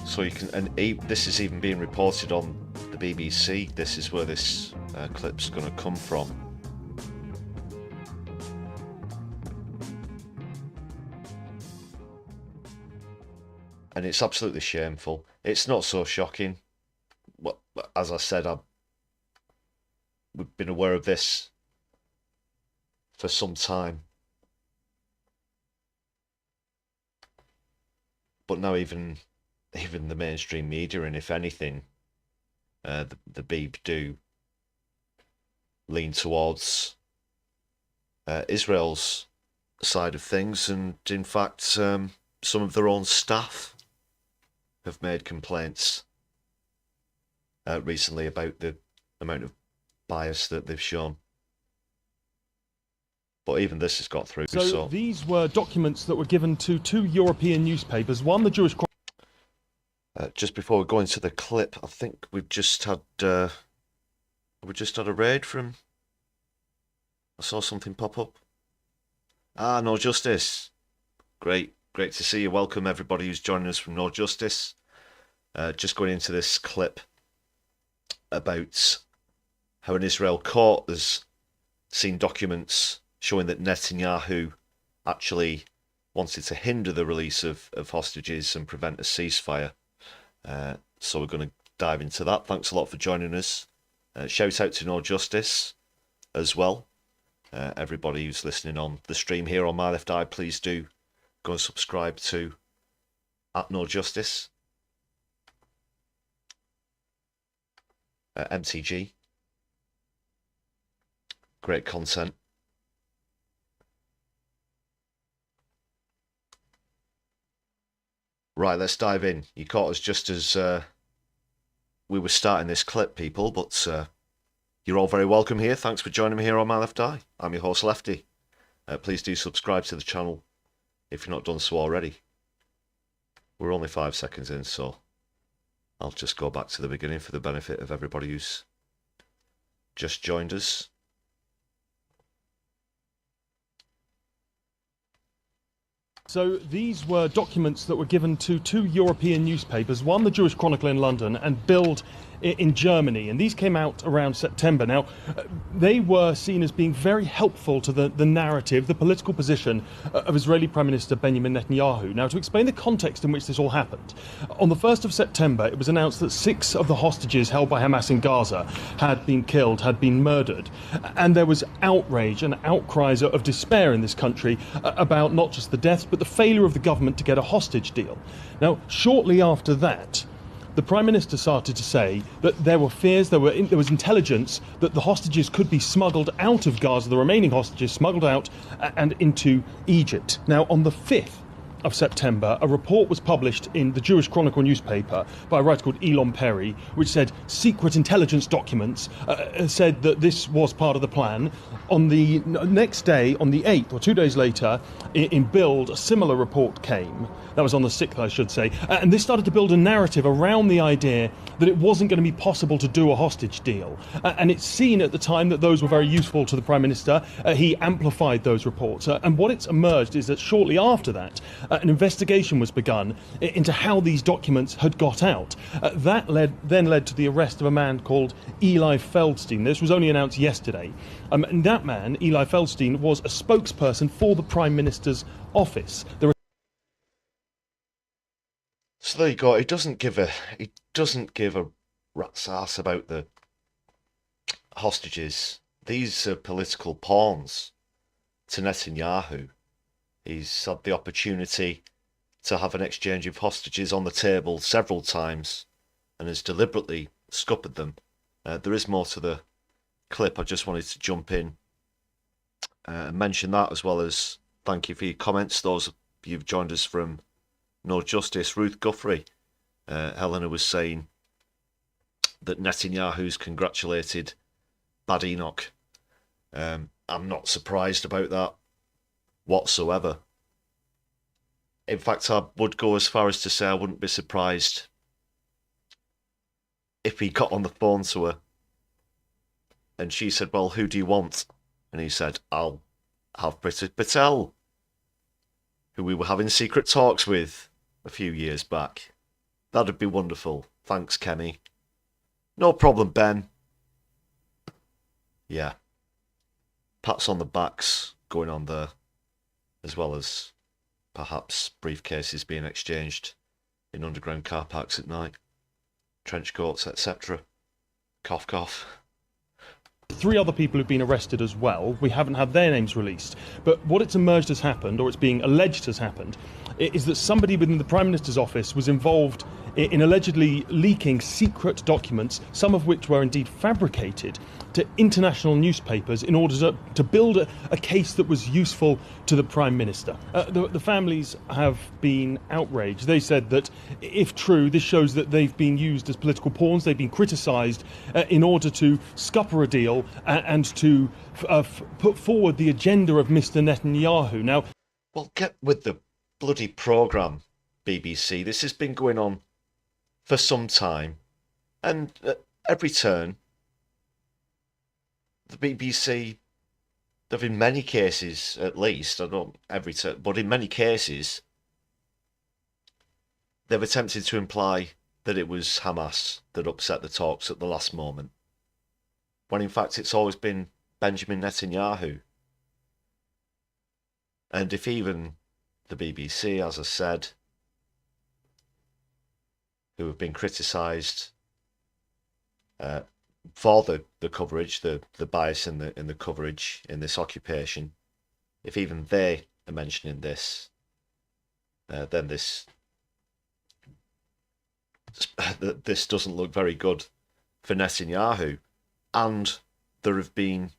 So you can, and this is even being reported on the BBC. This is where this clip's going to come from. And it's absolutely shameful. It's not so shocking. Well, as I said, we've been aware of this for some time. But now even the mainstream media, and if anything, the Beeb do lean towards Israel's side of things, and in fact some of their own staff have made complaints recently about the amount of bias that they've shown. But even this has got through. So these were documents that were given to two European newspapers. One, the Jewish... just before we go into the clip, I think we've just had a raid from... I saw something pop up. Ah, No Justice. Great to see you. Welcome everybody who's joining us from No Justice. Just going into this clip about how an Israel court has seen documents showing that Netanyahu actually wanted to hinder the release of hostages and prevent a ceasefire. So we're going to dive into that. Thanks a lot for joining us. Shout out to No Justice as well. Everybody who's listening on the stream here on My Left Eye, please do go and subscribe to @NoJustice. MTG. Great content. Right, let's dive in. You caught us just as we were starting this clip, people, but you're all very welcome here. Thanks for joining me here on My Left Eye. I'm your host, Lefty. Please do subscribe to the channel if you've not done so already. We're only 5 seconds in, so I'll just go back to the beginning for the benefit of everybody who's just joined us. So these were documents that were given to two European newspapers, one the Jewish Chronicle in London and Bild in Germany, and these came out around September. Now, they were seen as being very helpful to the narrative, the political position of Israeli Prime Minister Benjamin Netanyahu. Now, to explain the context in which this all happened, on the 1st of September, it was announced that 6 of the hostages held by Hamas in Gaza had been killed, had been murdered, and there was outrage and outcries of despair in this country about not just the deaths, but the failure of the government to get a hostage deal. Now, shortly after that, the Prime Minister started to say that there were fears, there was intelligence that the hostages could be smuggled out of Gaza, the remaining hostages smuggled out and into Egypt. Now, on the 5th of September, a report was published in the Jewish Chronicle newspaper by a writer called Elon Perry, which said secret intelligence documents said that this was part of the plan. On the next day, on the 8th, or 2 days later, in Bild, a similar report came. That was on the 6th, I should say. And this started to build a narrative around the idea that it wasn't going to be possible to do a hostage deal. And it's seen at the time that those were very useful to the Prime Minister. He amplified those reports. And what it's emerged is that shortly after that, an investigation was begun into how these documents had got out. That then led to the arrest of a man called Eli Feldstein. This was only announced yesterday. And that man, Eli Feldstein, was a spokesperson for the Prime Minister's office. So there you go. He doesn't give a rat's ass about the hostages. These are political pawns to Netanyahu. He's had the opportunity to have an exchange of hostages on the table several times and has deliberately scuppered them. There is more to the clip. I just wanted to jump in and mention that, as well as thank you for your comments. Those of you who've joined us from No Justice. Ruth Guthrie, Helena was saying that Netanyahu's congratulated Bad Enoch. I'm not surprised about that whatsoever. In fact, I would go as far as to say I wouldn't be surprised if he got on the phone to her and she said, well, who do you want? And he said, I'll have Priti Patel, who we were having secret talks with a few years back. That'd be wonderful. Thanks, Kemi. No problem, Ben. Yeah. Pats on the backs going on there, as well as perhaps briefcases being exchanged in underground car parks at night, trench coats, etc. Cough, cough. 3 other people who've been arrested as well. We haven't had their names released. But what it's emerged has happened, or it's being alleged has happened, is that somebody within the Prime Minister's office was involved in allegedly leaking secret documents, some of which were indeed fabricated, to international newspapers in order to build a case that was useful to the Prime Minister. The families have been outraged. They said that, if true, this shows that they've been used as political pawns. They've been criticised in order to scupper a deal and to put forward the agenda of Mr Netanyahu. Now, well, get with the bloody programme, BBC. This has been going on for some time, and at every turn, the BBC, there have been many cases, at least, I don't every turn, but in many cases, they've attempted to imply that it was Hamas that upset the talks at the last moment, when in fact it's always been Benjamin Netanyahu. And if even the BBC, as I said, who have been criticised for the coverage, the bias in the coverage in this occupation, if even they are mentioning this, then this doesn't look very good for Netanyahu. And there have been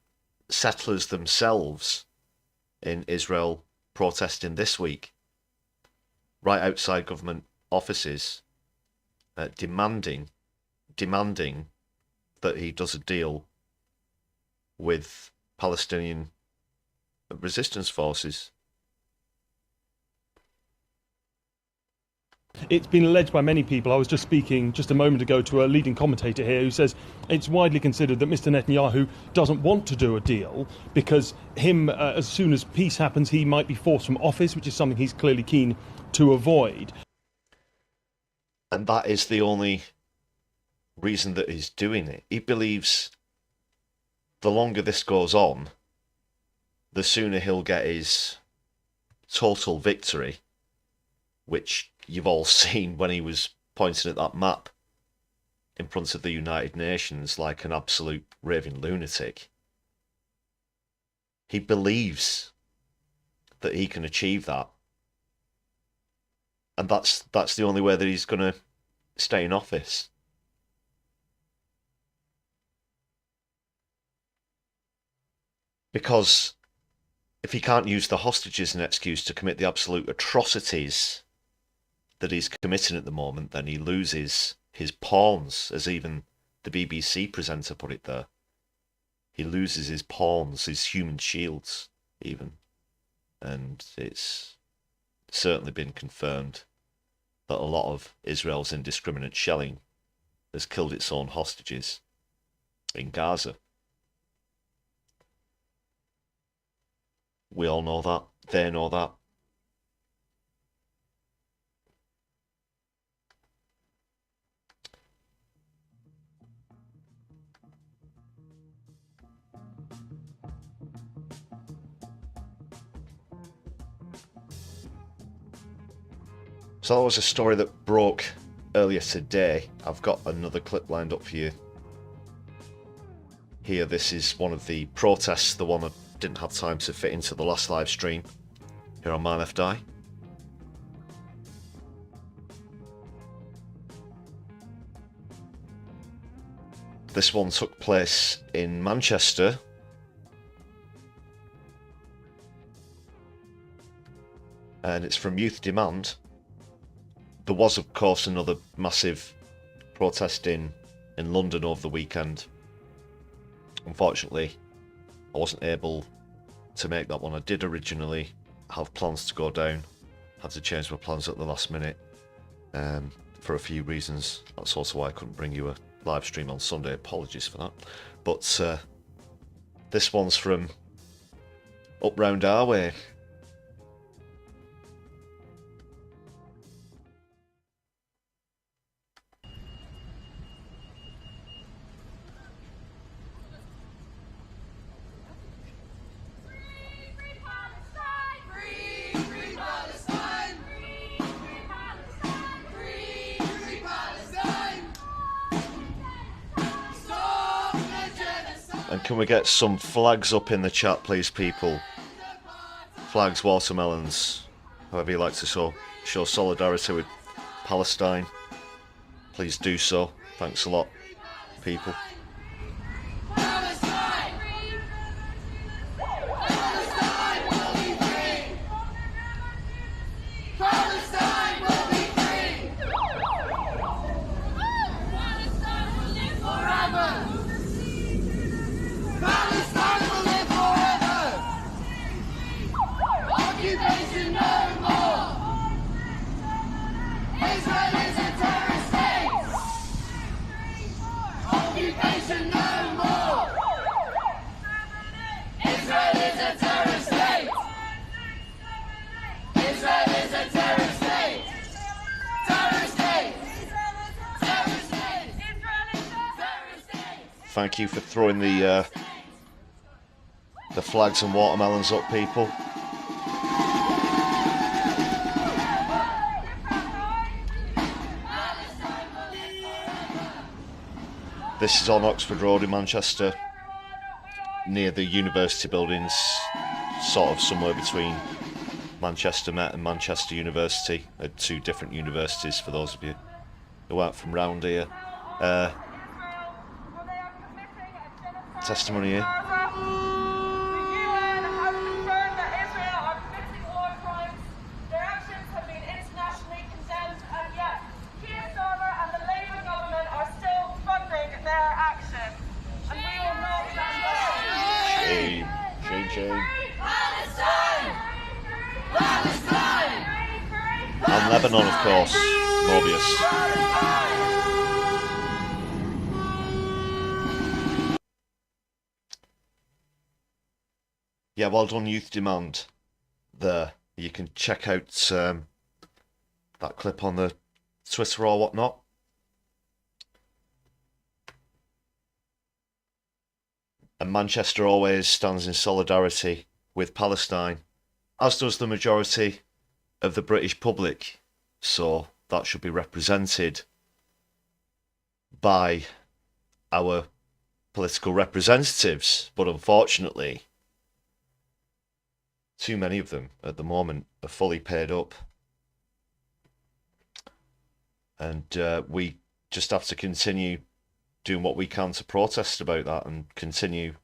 settlers themselves in Israel protesting this week, right outside government offices, demanding that he does a deal with Palestinian resistance forces. It's been alleged by many people. I was just speaking just a moment ago to a leading commentator here who says it's widely considered that Mr. Netanyahu doesn't want to do a deal because as soon as peace happens, he might be forced from office, which is something he's clearly keen to avoid. And that is the only reason that he's doing it. He believes the longer this goes on, the sooner he'll get his total victory, which you've all seen when he was pointing at that map in front of the United Nations like an absolute raving lunatic. He believes that he can achieve that. And that's the only way that he's going to stay in office. Because if he can't use the hostages as an excuse to commit the absolute atrocities that he's committing at the moment, then he loses his pawns, as even the BBC presenter put it there. He loses his pawns, his human shields, even. And it's certainly been confirmed that a lot of Israel's indiscriminate shelling has killed its own hostages in Gaza. We all know that. They know that. So that was a story that broke earlier today. I've got another clip lined up for you. Here, this is one of the protests, the one that didn't have time to fit into the last live stream here on My Left Eye. This one took place in Manchester. And it's from Youth Demand. There was, of course, another massive protest in London over the weekend. Unfortunately, I wasn't able to make that one. I did originally have plans to go down. Had to change my plans at the last minute for a few reasons. That's also why I couldn't bring you a live stream on Sunday. Apologies for that. But this one's from up round our way. And can we get some flags up in the chat, please, people? Flags, watermelons, however you like to show solidarity with Palestine. Please do so. Thanks a lot, people. Thank you for throwing the flags and watermelons up, people. This is on Oxford Road in Manchester, near the university buildings, sort of somewhere between Manchester Met and Manchester University. They're two different universities for those of you who aren't from round here. Testimony here. Shame. And Lebanon, of course. Mobius. Yeah, well done, Youth Demand. There, you can check out that clip on the Twitter or whatnot. And Manchester always stands in solidarity with Palestine, as does the majority of the British public. So that should be represented by our political representatives. But unfortunately, too many of them at the moment are fully paid up. And we just have to continue doing what we can to protest about that and continue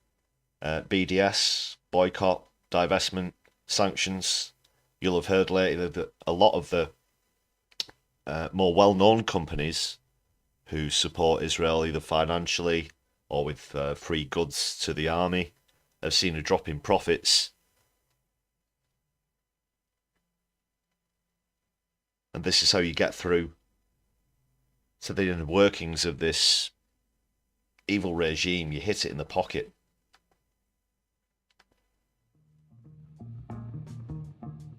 BDS, boycott, divestment, sanctions. You'll have heard later that a lot of the more well-known companies who support Israel either financially or with free goods to the army have seen a drop in profits. And this is how you get through to the inner workings of this evil regime. You hit it in the pocket.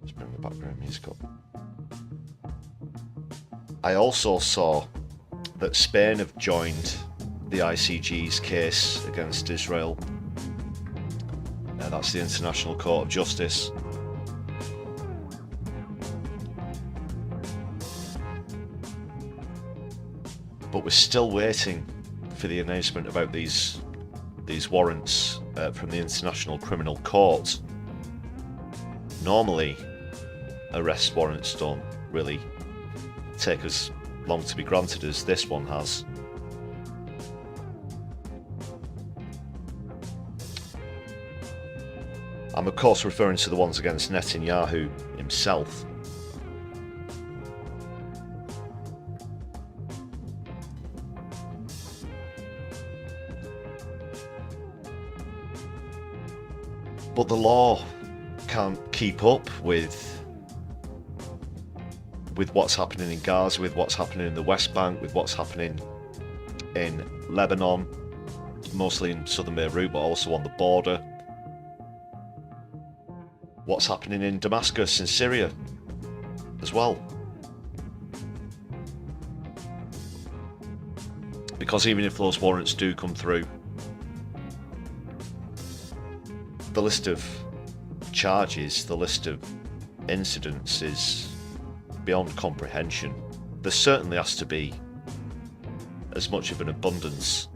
Let's bring the background music up. I also saw that Spain have joined the ICG's case against Israel. That's the International Court of Justice. But we're still waiting for the announcement about these warrants from the International Criminal Court. Normally, arrest warrants don't really take as long to be granted as this one has. I'm of course referring to the ones against Netanyahu himself. But the law can't keep up with what's happening in Gaza, with what's happening in the West Bank, with what's happening in Lebanon, mostly in southern Beirut, but also on the border. What's happening in Damascus in Syria as well. Because even if those warrants do come through, the list of charges, the list of incidents is beyond comprehension. There certainly has to be as much of an abundance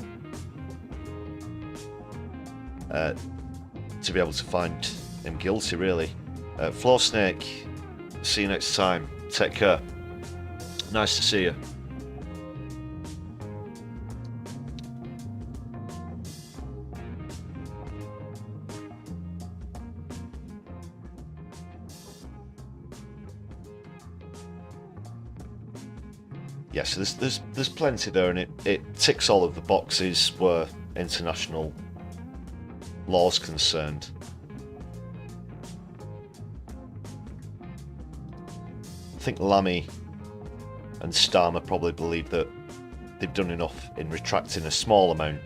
to be able to find him guilty, really. Floor Snake, see you next time. Take care. Nice to see you. Yes, there's plenty there, and it ticks all of the boxes where international law's concerned. I think Lamy and Starmer probably believe that they've done enough in retracting a small amount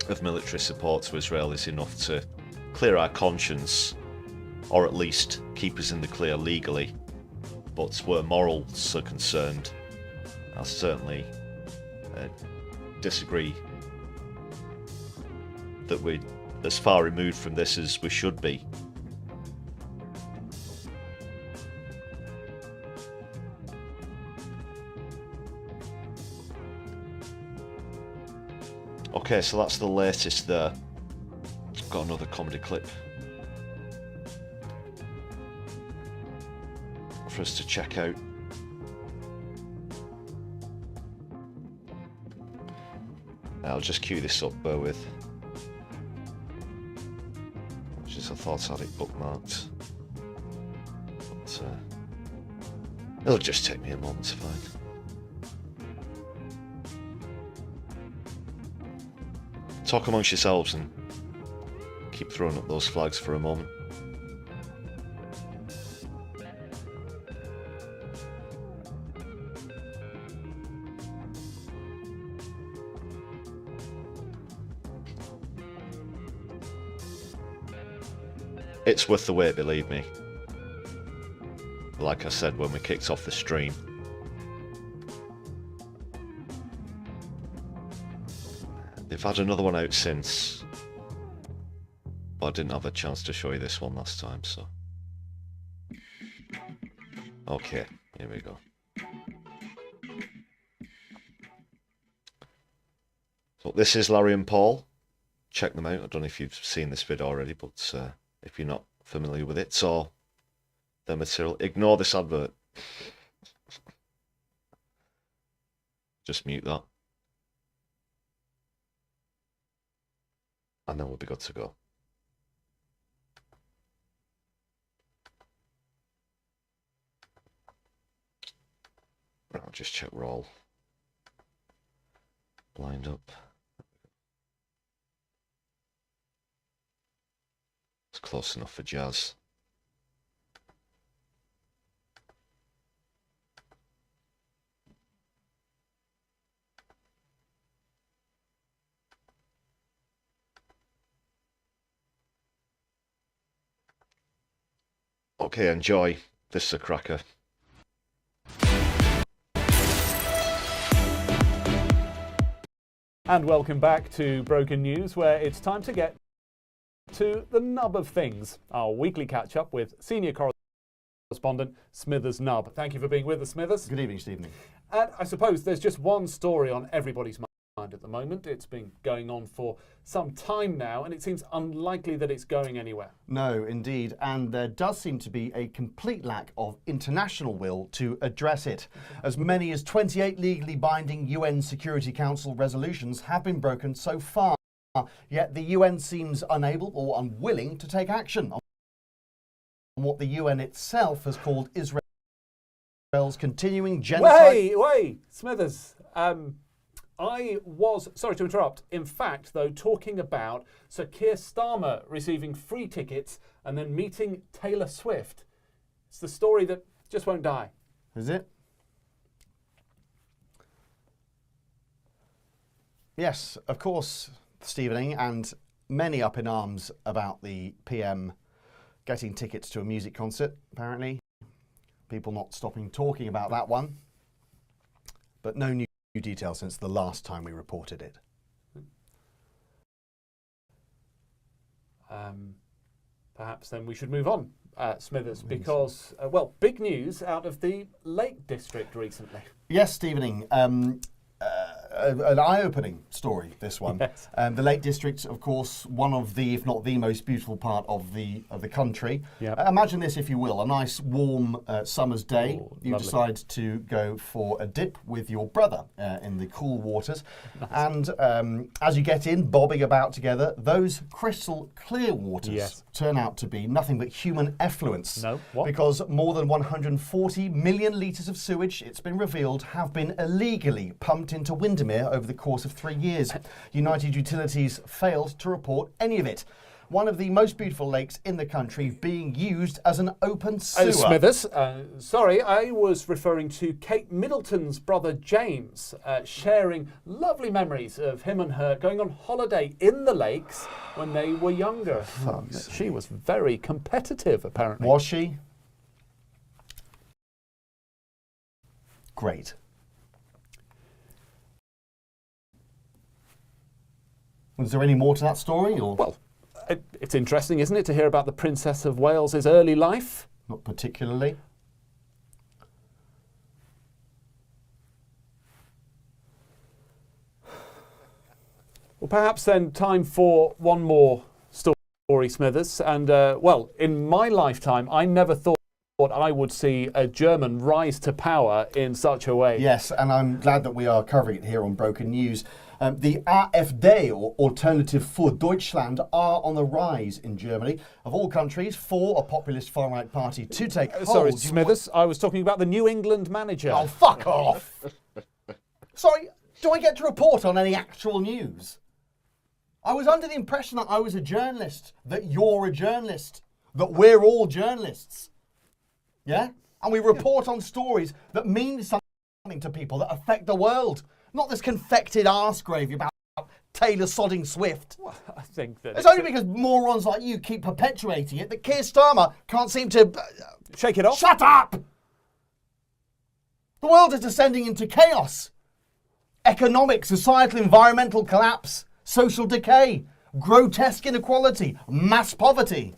of military support to Israel is enough to clear our conscience, or at least keep us in the clear legally. But where morals are concerned, I certainly disagree that we're as far removed from this as we should be. Okay, so that's the latest there. Got another comedy clip for us to check out. I'll just cue this up, bear with. Just I thought I had it bookmarked. But it'll just take me a moment to find. Talk amongst yourselves and keep throwing up those flags for a moment. It's worth the wait, believe me. Like I said when we kicked off the stream. They've had another one out since. But I didn't have a chance to show you this one last time, so. Okay, here we go. So this is Larry and Paul. Check them out. I don't know if you've seen this vid already, but if you're not familiar with it, or their material, ignore this advert. Just mute that. And then we'll be good to go. Right, I'll just check we're all lined up. It's close enough for jazz. Okay, enjoy. This is a cracker. And welcome back to Broken News, where it's time to get to the nub of things, our weekly catch-up with senior correspondent Smithers Nubb. Thank you for being with us, Smithers. Good evening, Stephen. And I suppose there's just one story on everybody's mind at the moment. It's been going on for some time now, and it seems unlikely that it's going anywhere. No, indeed. And there does seem to be a complete lack of international will to address it. As many as 28 legally binding UN Security Council resolutions have been broken so far. Yet the UN seems unable or unwilling to take action on what the UN itself has called Israel's continuing genocide. Wait, Smithers. I was, sorry to interrupt, in fact, though, talking about Sir Keir Starmer receiving free tickets and then meeting Taylor Swift. It's the story that just won't die. Is it? Yes, of course, Stephen, and many up in arms about the PM getting tickets to a music concert, apparently. People not stopping talking about that one. But no new details since the last time we reported it. Perhaps then we should move on, Smithers, because, well, big news out of the Lake District recently. Yes, Stephen, an eye-opening story, this one. Yes. The Lake District, of course, one of the, if not the most beautiful part of the country. Yep. Imagine this, if you will, a nice warm summer's day. Oh, you lovely. decide to go for a dip with your brother in the cool waters. Nice. And as you get in, bobbing about together, those crystal clear waters Yes. turn out to be nothing but human effluents. No, what? Because more than 140 million litres of sewage, it's been revealed, have been illegally pumped into Windermere over the course of 3 years. United Utilities failed to report any of it. One of the most beautiful lakes in the country being used as an open sewer. Smithers, sorry, I was referring to Kate Middleton's brother James, sharing lovely memories of him and her going on holiday in the lakes when they were younger. She was very competitive, apparently. Was she? Great. Was there any more to that story, or? Well, it's interesting, isn't it, to hear about the Princess of Wales's early life? Not particularly. Well, perhaps then time for one more story, Smithers. And, well, in my lifetime, I never thought I would see a German rise to power in such a way. Yes, and I'm glad that we are covering it here on Broken News. The AfD, or Alternative for Deutschland, are on the rise in Germany. Of all countries, for a populist far-right party to take hold. Sorry, Smithers, I was talking about the New England manager. Oh, fuck off! Sorry, do I get to report on any actual news? I was under the impression that I was a journalist, that you're a journalist, that we're all journalists. Yeah? And we report on stories that mean something to people, that affect the world. Not this confected arse gravy about Taylor sodding Swift. Well, I think that It's only because morons like you keep perpetuating it that Keir Starmer can't seem to... shake it off. Shut up! The world is descending into chaos. Economic, societal, environmental collapse, social decay, grotesque inequality, mass poverty.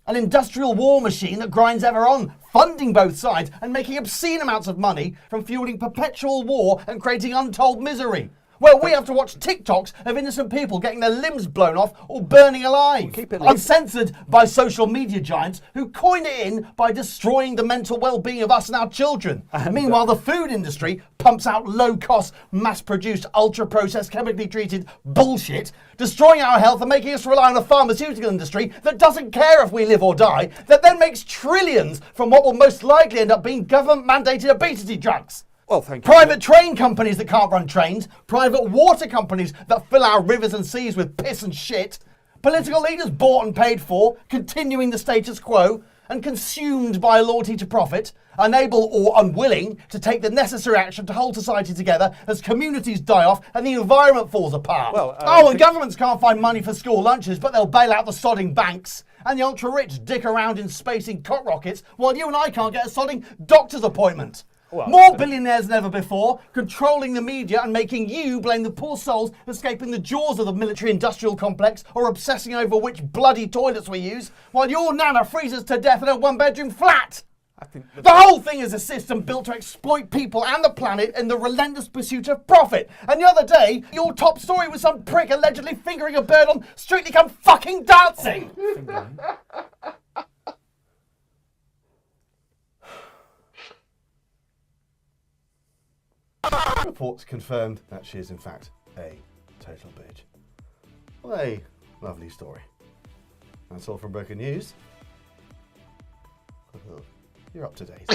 An industrial war machine that grinds ever on, funding both sides and making obscene amounts of money from fueling perpetual war and creating untold misery. Well, we have to watch TikToks of innocent people getting their limbs blown off or burning alive, keep it uncensored by social media giants who coin it in by destroying the mental well-being of us and our children. Meanwhile, the food industry pumps out low-cost, mass-produced, ultra-processed, chemically treated bullshit, destroying our health and making us rely on a pharmaceutical industry that doesn't care if we live or die, that then makes trillions from what will most likely end up being government-mandated obesity drugs. Well, thank you. Private train companies that can't run trains, private water companies that fill our rivers and seas with piss and shit, political leaders bought and paid for, continuing the status quo, and consumed by a loyalty to profit, unable or unwilling to take the necessary action to hold society together as communities die off and the environment falls apart. Well, and governments can't find money for school lunches, but they'll bail out the sodding banks. And the ultra-rich dick around in space in cock rockets, while you and I can't get a sodding doctor's appointment. Well, more billionaires than ever before, controlling the media and making you blame the poor souls escaping the jaws of the military-industrial complex or obsessing over which bloody toilets we use, while your nana freezes to death in a one-bedroom flat. I think The whole thing is a system built to exploit people and the planet in the relentless pursuit of profit. And the other day, your top story was some prick allegedly fingering a bird on Strictly Come Fucking Dancing. Reports confirmed that she is in fact a total bitch. What a lovely story. That's all from Broken News. You're up to date.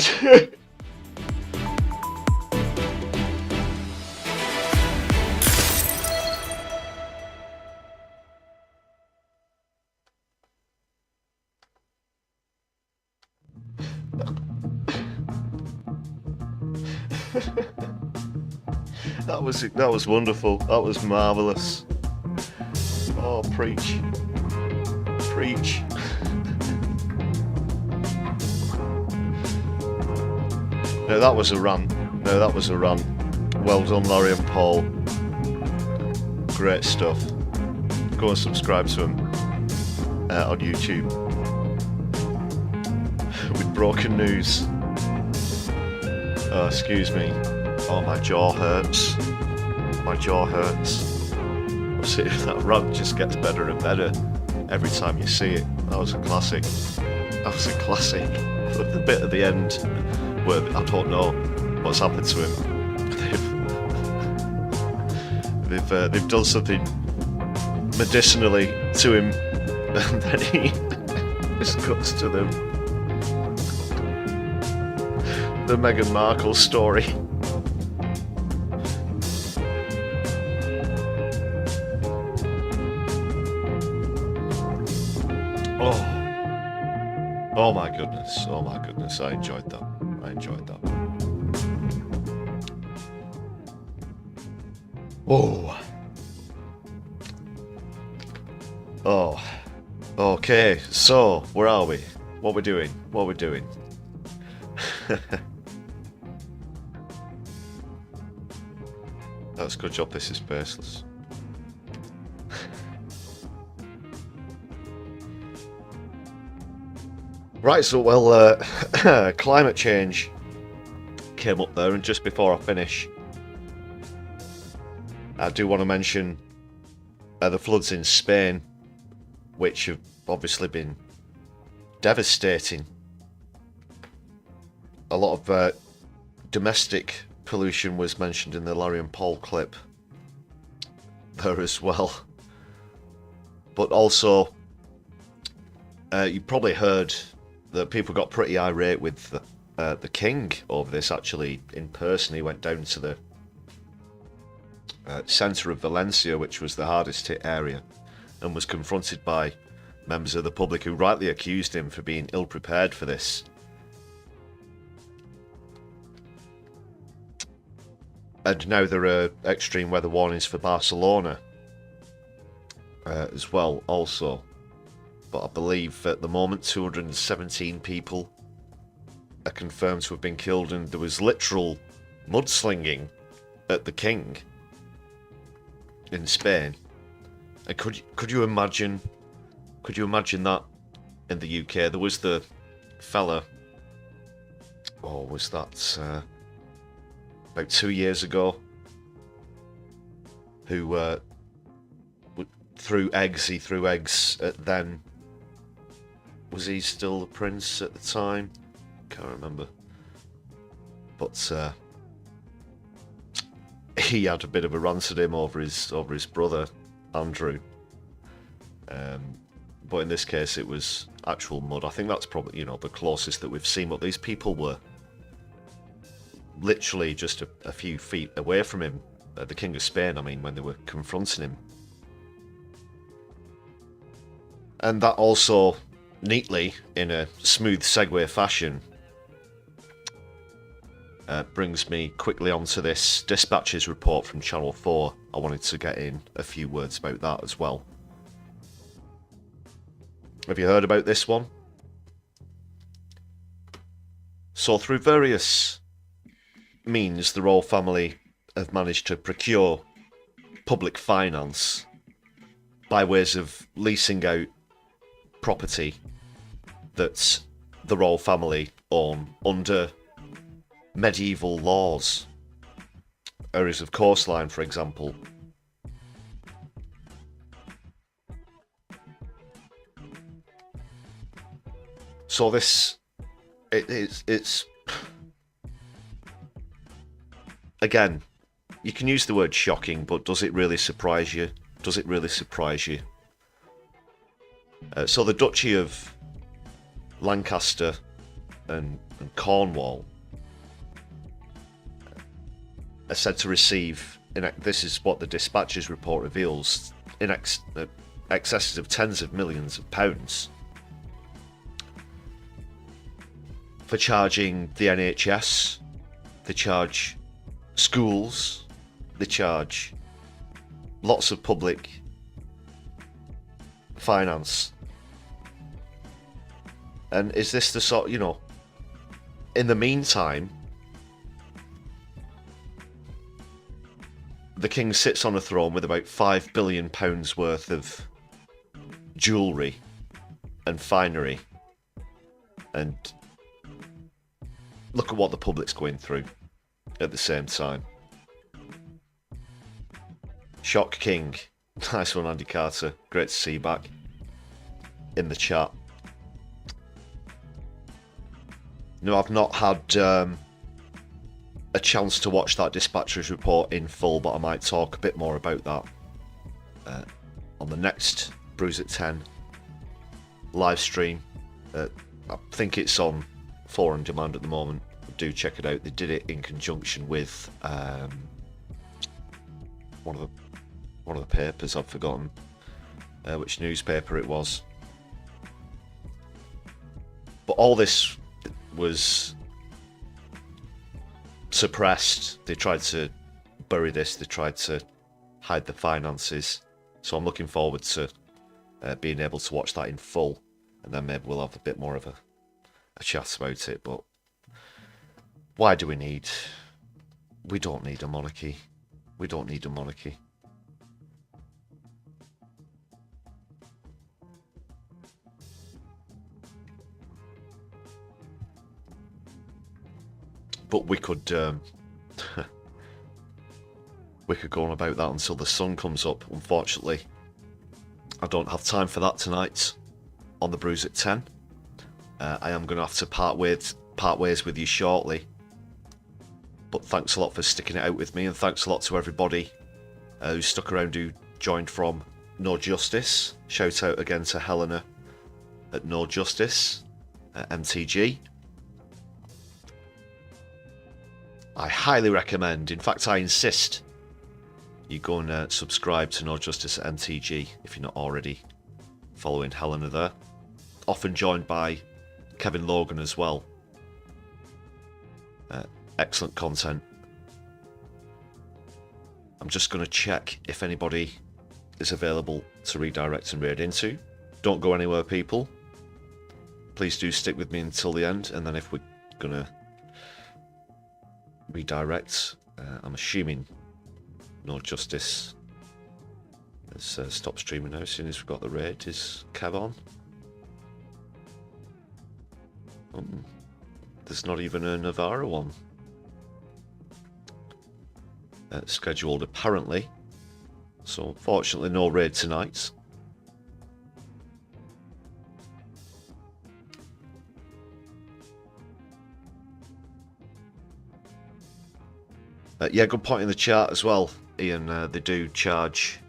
That was wonderful. That was marvellous. Oh, preach. Preach. No, that was a rant. No, that was a rant. Well done, Laurie and Paul. Great stuff. Go and subscribe to them on YouTube. With broken news. Oh, excuse me. Oh, my jaw hurts. My jaw hurts. That rant just gets better and better every time you see it. That was a classic. That was a classic. The bit at the end where I don't know what's happened to him. They've done something medicinally to him, and then he just cuts to the Meghan Markle story. Oh my goodness, oh my goodness, I enjoyed that. I enjoyed that. Oh. Oh. Okay, so, where are we? What we're doing? What we're doing? That's a good job this is faceless. Right, so well, climate change came up there, and just before I finish, I do want to mention the floods in Spain, which have obviously been devastating. A lot of domestic pollution was mentioned in the Larry and Paul clip there as well. But also, you probably heard that people got pretty irate with the king over this. Actually, in person, he went down to the centre of Valencia, which was the hardest hit area, and was confronted by members of the public who rightly accused him for being ill-prepared for this. And now there are extreme weather warnings for Barcelona as well also. But I believe at the moment 217 people are confirmed to have been killed, and there was literal mudslinging at the King in Spain. And could you imagine that in the UK? There was the fella, was that about 2 years ago, who threw eggs. He threw eggs at then. Was he still the prince at the time? Can't remember. But he had a bit of a rant at him over his brother Andrew. But in this case, it was actual mud. I think that's probably the closest that we've seen. But these people were literally just a few feet away from him, the King of Spain. I mean, when they were confronting him, and that also neatly, in a smooth segue fashion, brings me quickly onto this Dispatches report from Channel 4. I wanted to get in a few words about that as well. Have you heard about this one? So through various means, the royal family have managed to procure public finance by ways of leasing out property that the royal family own under medieval laws. Areas of coastline, for example. So this, it's again, you can use the word shocking, but does it really surprise you? Does it really surprise you? So the Duchy of Lancaster and Cornwall are said to receive, this is what the Dispatches report reveals, in excesses of tens of millions of pounds for charging the NHS. They charge schools, they charge lots of public finance. And is this the sort, in the meantime, the King sits on a throne with about £5 billion worth of jewellery and finery, and look at what the public's going through at the same time. Shock King. Nice one, Andy Carter. Great to see you back in the chat. No, I've not had a chance to watch that Dispatches report in full, but I might talk a bit more about that on the next Brews at 10 live stream. I think it's on 4 on demand at the moment. Do check it out. They did it in conjunction with one of the papers. I've forgotten which newspaper it was. But all this was suppressed. They tried to bury this. They tried to hide the finances. So I'm looking forward to being able to watch that in full, and then maybe we'll have a bit more of a chat about it. But why do we need? We don't need a monarchy. We don't need a monarchy. But we could we could go on about that until the sun comes up. Unfortunately, I don't have time for that tonight on the Brews at 10. I am going to have to part ways with you shortly. But thanks a lot for sticking it out with me, and thanks a lot to everybody who stuck around, who joined from No Justice. Shout out again to Helena at No Justice, MTG. I highly recommend, in fact I insist, you go and subscribe to No Justice at MTG if you're not already following Helena there. Often joined by Kevin Logan as well. Excellent content. I'm just going to check if anybody is available to redirect and raid into. Don't go anywhere, people. Please do stick with me until the end, and then if we're gonna redirect, I'm assuming no justice has stopped streaming now as soon as we've got the raid. Is Kev on? There's not even a Navarro one scheduled apparently, so unfortunately no raid tonight. Yeah, good point in the chat as well, Ian. They do charge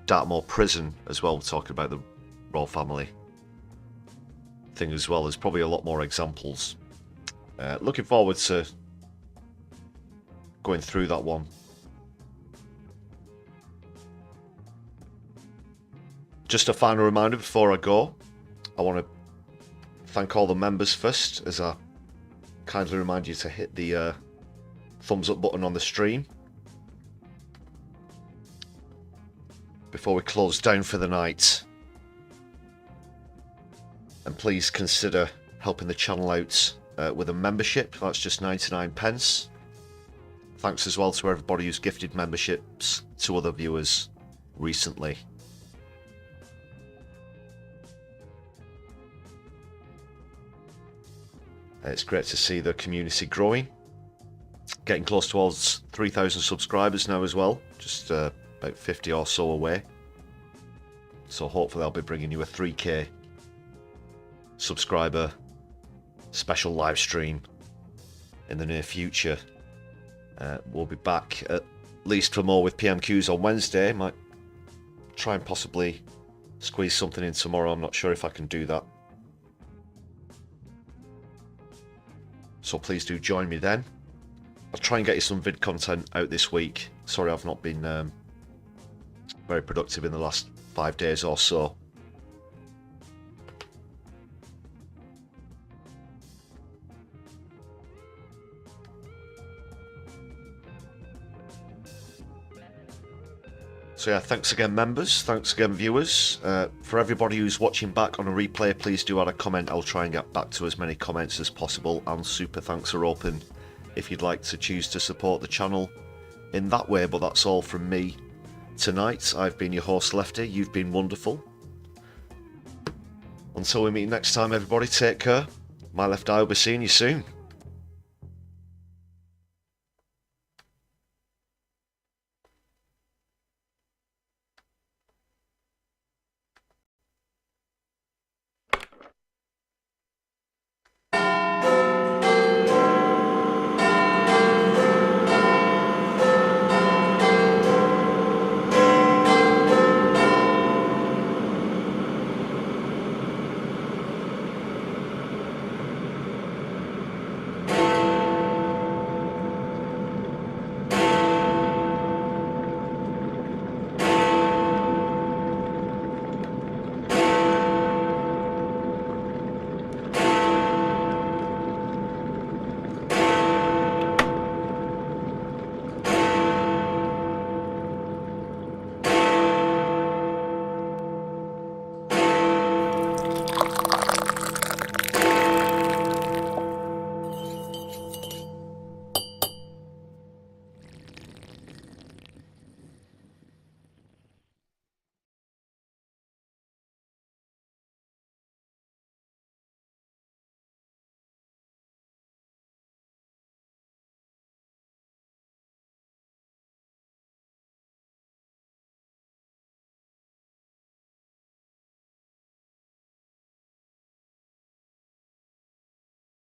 Dartmoor Prison as well, talking about the royal family thing as well. There's probably a lot more examples. Looking forward to going through that one. Just a final reminder before I go, I want to thank all the members first, as I kindly remind you to hit the thumbs up button on the stream before we close down for the night. And please consider helping the channel out with a membership. That's just 99 pence. Thanks as well to everybody who's gifted memberships to other viewers recently. It's great to see the community growing. Getting close towards 3,000 subscribers now as well. Just about 50 or so away. So hopefully I'll be bringing you a 3K subscriber special live stream in the near future. We'll be back at least for more with PMQs on Wednesday. Might try and possibly squeeze something in tomorrow. I'm not sure if I can do that. So please do join me then. I'll try and get you some vid content out this week. Sorry I've not been very productive in the last 5 days or so. So yeah, thanks again members, thanks again viewers. For everybody who's watching back on a replay, please do add a comment. I'll try and get back to as many comments as possible, and super thanks are open if you'd like to choose to support the channel in that way. But that's all from me tonight. I've been your host Lefty, you've been wonderful. Until we meet next time everybody, take care. My left eye will be seeing you soon.